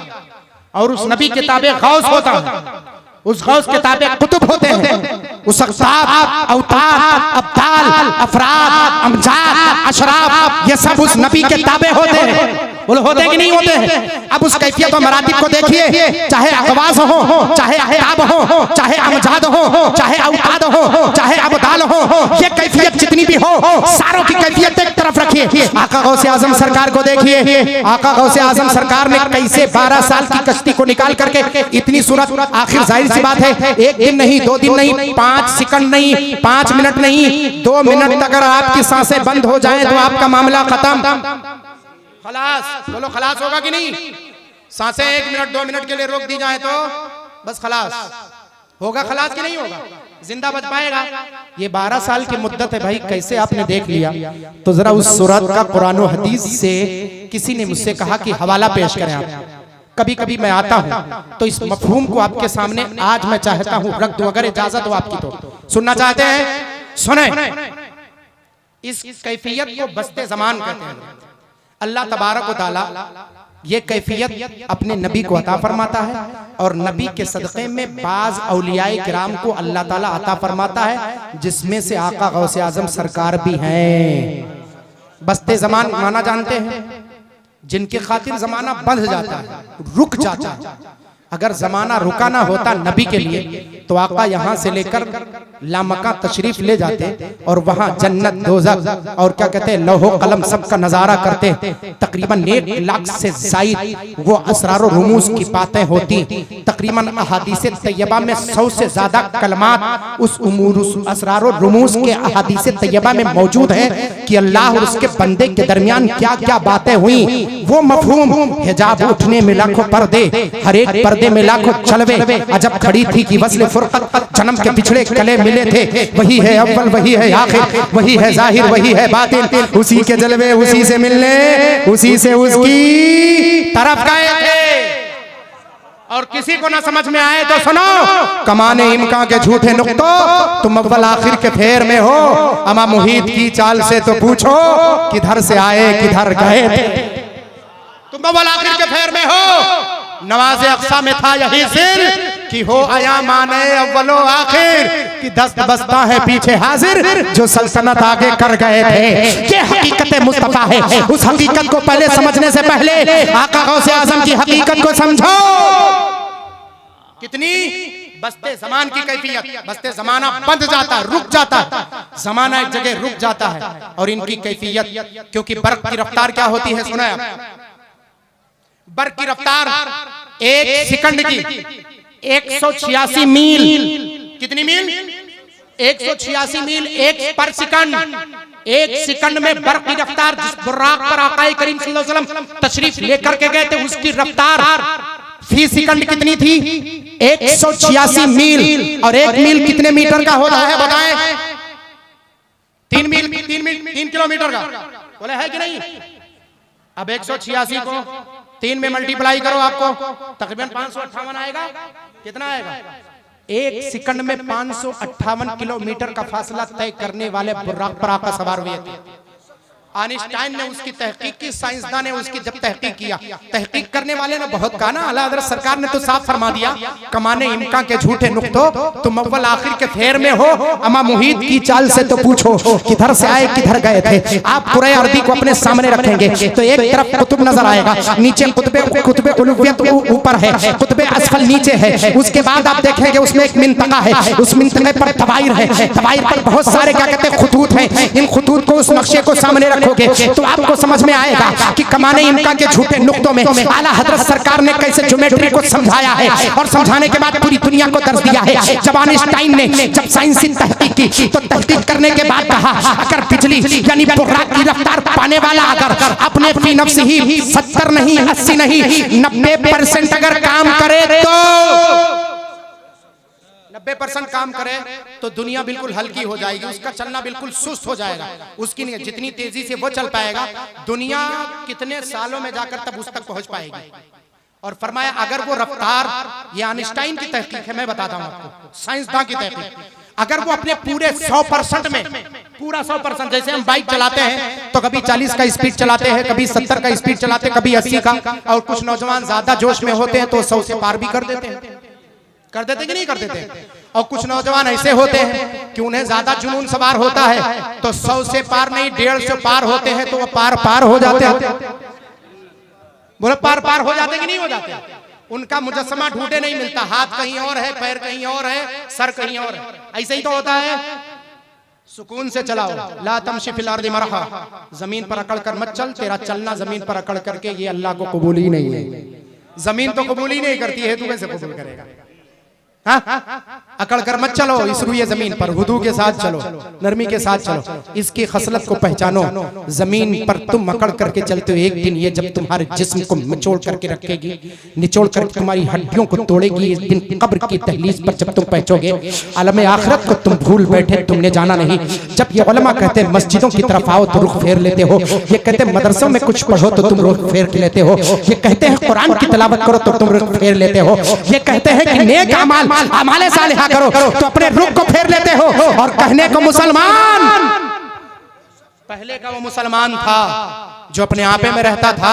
और उस नबी के ताबे गौस होता है, उस गौस के ताबे कुतुब होते हैं। उस अक़ताब, अवतार, अब्दाल, अफराद, अमजाद, अशराफ, ये सब उस नबी के ताबे होते हैं। बोलो होते हैं कि नहीं होते हैं? अब उस कैफियत और मरातिब को देखिए, चाहे अगवास हो, चाहे अहताब हो, चाहे अमजाद हो, चाहे अवताद हो, चाहे अब्दाल हो, ये कैफियत जितनी भी भी हो, सारों की कैफियत एक तरफ रखिए। आका गौसे आजम सरकार को देखिए, आका गौसे आजम सरकार ने कैसे 12 साल की कश्ती को निकाल करके इतनी सूरत, आखिर जाहिर सी बात है एक दिन नहीं, 2 दिन नहीं, 5 सेकंड नहीं, 5 मिनट नहीं, 2 मिनट अगर आपकी सांसें बंद हो जाएं तो आपका मामला खत्म, खलास। बोलो खलास होगा कि नहीं? सांसें 1 मिनट 2 मिनट के लिए रोक दी जाए तो बस खलास होगा, खलास कि नहीं होगा? जिंदा बच पाएगा? ये 12 साल की मुद्दत है भाई, कैसे आपने देख लिया? तो जरा उस सूरत का कुरान और हदीस से, किसी ने मुझसे कहा कि हवाला पेश करें आप। कभी कभी मैं आता हूं तो इस मफहूम को आपके सामने आज मैं चाहता हूं रख दूं, अगर इजाजत हो आपकी तो। सुनना चाहते हैं? सुने। इस कैफियत को बस्ते ज़मान कहते हैं। अल्लाह तबारक व तआला ये कैफियत अपने नबी को अता फरमाता है और नबी के सदक़े में बाज़ औलियाए किराम को अल्लाह ताला अता फरमाता है, जिसमें से आका गौसे आज़म सरकार भी हैं। बस्ते ज़मान माना जानते हैं, जिनके खातिर ज़माना बंध जाता है, रुक जाता है। अगर ज़माना रुका ना होता नबी के लिए तो आका यहाँ से लेकर लामका तशरीफ ले जाते और वहाँ जन्नत, दोज़ख और क्या कहते हैं, लौहो कलम सबका नज़ारा करते। तकरीबन 1 लाख से ज़ायद वो असरार रुमूस की बातें होती। तकरीबन अहादीस तैयबा में 100 से ज़्यादा कलमात उस उमूर, उस असरार रुमूस के अहादीस तैयबा में मौजूद है कि अल्लाह और उसके बंदे के दरमियान क्या क्या बातें हुई। वो मफहूम, हिजाब उठने में लाखों पर्दे, हर एक पर्दे में लाखों चलवे, अजब खड़ी थी कि वस्ल फुरकत, जन्म के पिछड़े गले मिले थे। वही है अव्वल, वही है आखिर, वही है जाहिर, वही है बातिन, उसी के जलवे उसी से मिलने, उसी से उसकी तरफ गए थे। और किसी को ना समझ में आए तो सुनो, कमाने इमका के झूठे नुक्तों, तुम अव्वल आखिर के फेर में हो। अमा मुहीत की चाल से तो पूछो, किधर से आए किधर गए थे। तुम अव्वल आखिर के फेर में हो। नवाज़े अक़सा में था यही सिर कि हो आया माने अव्वलो आखिर, कि दस्त बस्ता है पीछे हाजिर, जो सल्तनत आगे कर गए थे। ये हकीकत मुस्तफा है। उस हकीकत को पहले समझने से पहले आका गौसे आज़म की हकीकत को समझो। कितनी बस्ते ज़मान की कैफियत, बस्ते ज़माना बंद जाता, रुक जाता, ज़माना एक जगह रुक जाता है। और इनकी कैफियत, क्योंकि बर्क़ की रफ्तार क्या होती है सुना है? बर्क़ की रफ्तार 1 सेकंड की 186 मील। कितनी मील? 186 मील 1 पर सेकंड। 1 सेकंड में बर्क़ की रफ्तार, जिस बुर्राक पर आक़ाए करीम सल्लल्लाहु अलैहि वसल्लम तशरीफ लेकर के गए थे, उसकी रफ्तार फी सेकंड कितनी थी? 186 मील। और 1 मील कितने मीटर का होता है बताएं? 3 किलोमीटर का। बोले है कि नहीं? अब 186 को 3 में मल्टीप्लाई करो, आपको तकरीबन 558 आएगा। कितना आएगा? 1 सेकंड में 558 किलोमीटर का फासला तय करने वाले बुर्राक पर आका सवार हुए थे। आइंस्टाइन ने उसकी तहकीक की, साइंसदान ने उसकी जब तहकीक किया, तहकीक करने वाले ने बहुत कहा ना, आला हज़रत सरकार ने तो साफ फरमा दिया, कमाने इमका के झूठे नुक्तों, तुम अव्वल आखिर के फेर में हो। अमा मुहीत की चाल से तो पूछो, किधर से आए किधर गए थे। आप पूरे अरबी को अपने सामने रखेंगे तो एक तरफ कुतुब नजर आएगा, नीचे कुतुबे उलूवियत ऊपर है, कुतुबे असफल नीचे है। उसके बाद आप देखेंगे उसमें एक मिंतका है, उस मिंतके पर तवाइर है, तवाइर पर बहुत सारे क्या कहते हैं खुतूत हैं। इन खुतूत को, उस नक्शे को सामने रखोगे तो आपको समझ में आएगा कि कमाने इनका के झूठे नुक्तों में आला हज़रत सरकार ने कैसे ज्योमेट्री को समझाया है, और समझाने के बाद पूरी दुनिया को दर्ज दिया है। जब आइंस्टाइन ने जब साइंसी तहकीक की तो तहकीक करने के बाद कहा, अगर बिजली यानी बुर्राक की रफ्तार पाने वाला अगर अपने फी नफ्स ही 70 नहीं 80 नहीं 90% अगर काम करे तो 90% काम करे तो दुनिया बिल्कुल हल्की हो जाएगी, उसका चलना बिल्कुल सुस्त हो जाएगा। उसकी नहीं, जितनी तेजी से वो चल पाएगा, दुनिया कितने सालों में जाकर तब उस तक पहुंच पाएगी। और फरमाया अगर वो रफ्तार, ये आइंस्टाइन की तहकीक है, मैं बताता हूं आपको, साइंसदान की तहकीक, अगर वो अपने पूरे 100% में, पूरा 100%, जैसे हम बाइक चलाते हैं तो कभी 40 का स्पीड चलाते हैं, कभी 70 का स्पीड चलाते हैं, कभी 80 का, और कुछ नौजवान ज्यादा जोश में होते हैं तो 100 से पार भी कर देते हैं। कर देते कि नहीं कर देते? और कुछ नौजवान ऐसे होते हैं कि उन्हें ज्यादा जुनून सवार होता है तो 100 से पार नहीं 150 से पार होते हैं तो वो पार हो जाते हैं। बोले पार हो जाते कि नहीं हो जाते? उनका मुजस्समा ढूंढे नहीं मिलता, हाथ कहीं और है, पैर कहीं और है, सर कहीं और है। ऐसे ही तो होता है। सुकून से चलाओ। ला तमशी फिल अर्दि मरहा, जमीन पर अकड़ कर मत चल, तेरा चलना जमीन पर अकड़ करके ये अल्लाह को कबूल ही नहीं है। जमीन तो कबूल ही नहीं करती है, तू कैसे कबूल करेगा? हाँ? अकड़ कर मत चलो इस रुए जमीन पर, हुदू के साथ चलो, नरमी के साथ चलो, इसकी खसलत को पहचानो। जमीन पर तुम अकड़ करके चलते हो, एक दिन ये जब तुम्हारे जिस्म को निचोड़ करके रखेगी, निचोड़ करके तुम्हारी हड्डियों को तोड़ेगी। इस दिन कब्र की दहलीज पर जब तुम पहुंचोगे, आलम आखिरत को तुम भूल बैठे, तुमने जाना नहीं। जब ये उलमा कहते हैं मस्जिदों की तरफ आओ तो रुख फेर लेते हो, ये कहते हैं मदरसों में कुछ पढ़ो तो तुम रुख फेर लेते हो, ये कहते हैं कुरान की तिलावत करो तो तुम रुख फेर लेते हो, ये कहते हैं कि नेक अमाल अमाले सालिहा करो तो अपने रुख को फेर लेते हो। और कहने को मुसलमान, पहले का वो मुसलमान था जो अपने आपे में रहता था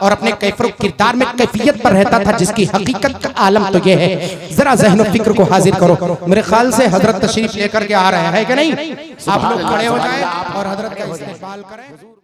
और अपने किरदार में कैफियत पर रहता था, जिसकी हकीकत का आलम तो ये है। जरा ज़हन व फिक्र को हाजिर करो। मेरे ख्याल से हजरत तशरीफ लेकर के आ रहे हैं कि नहीं? आप लोग खड़े हो जाएं और हजरत का इस्तेकबाल करें।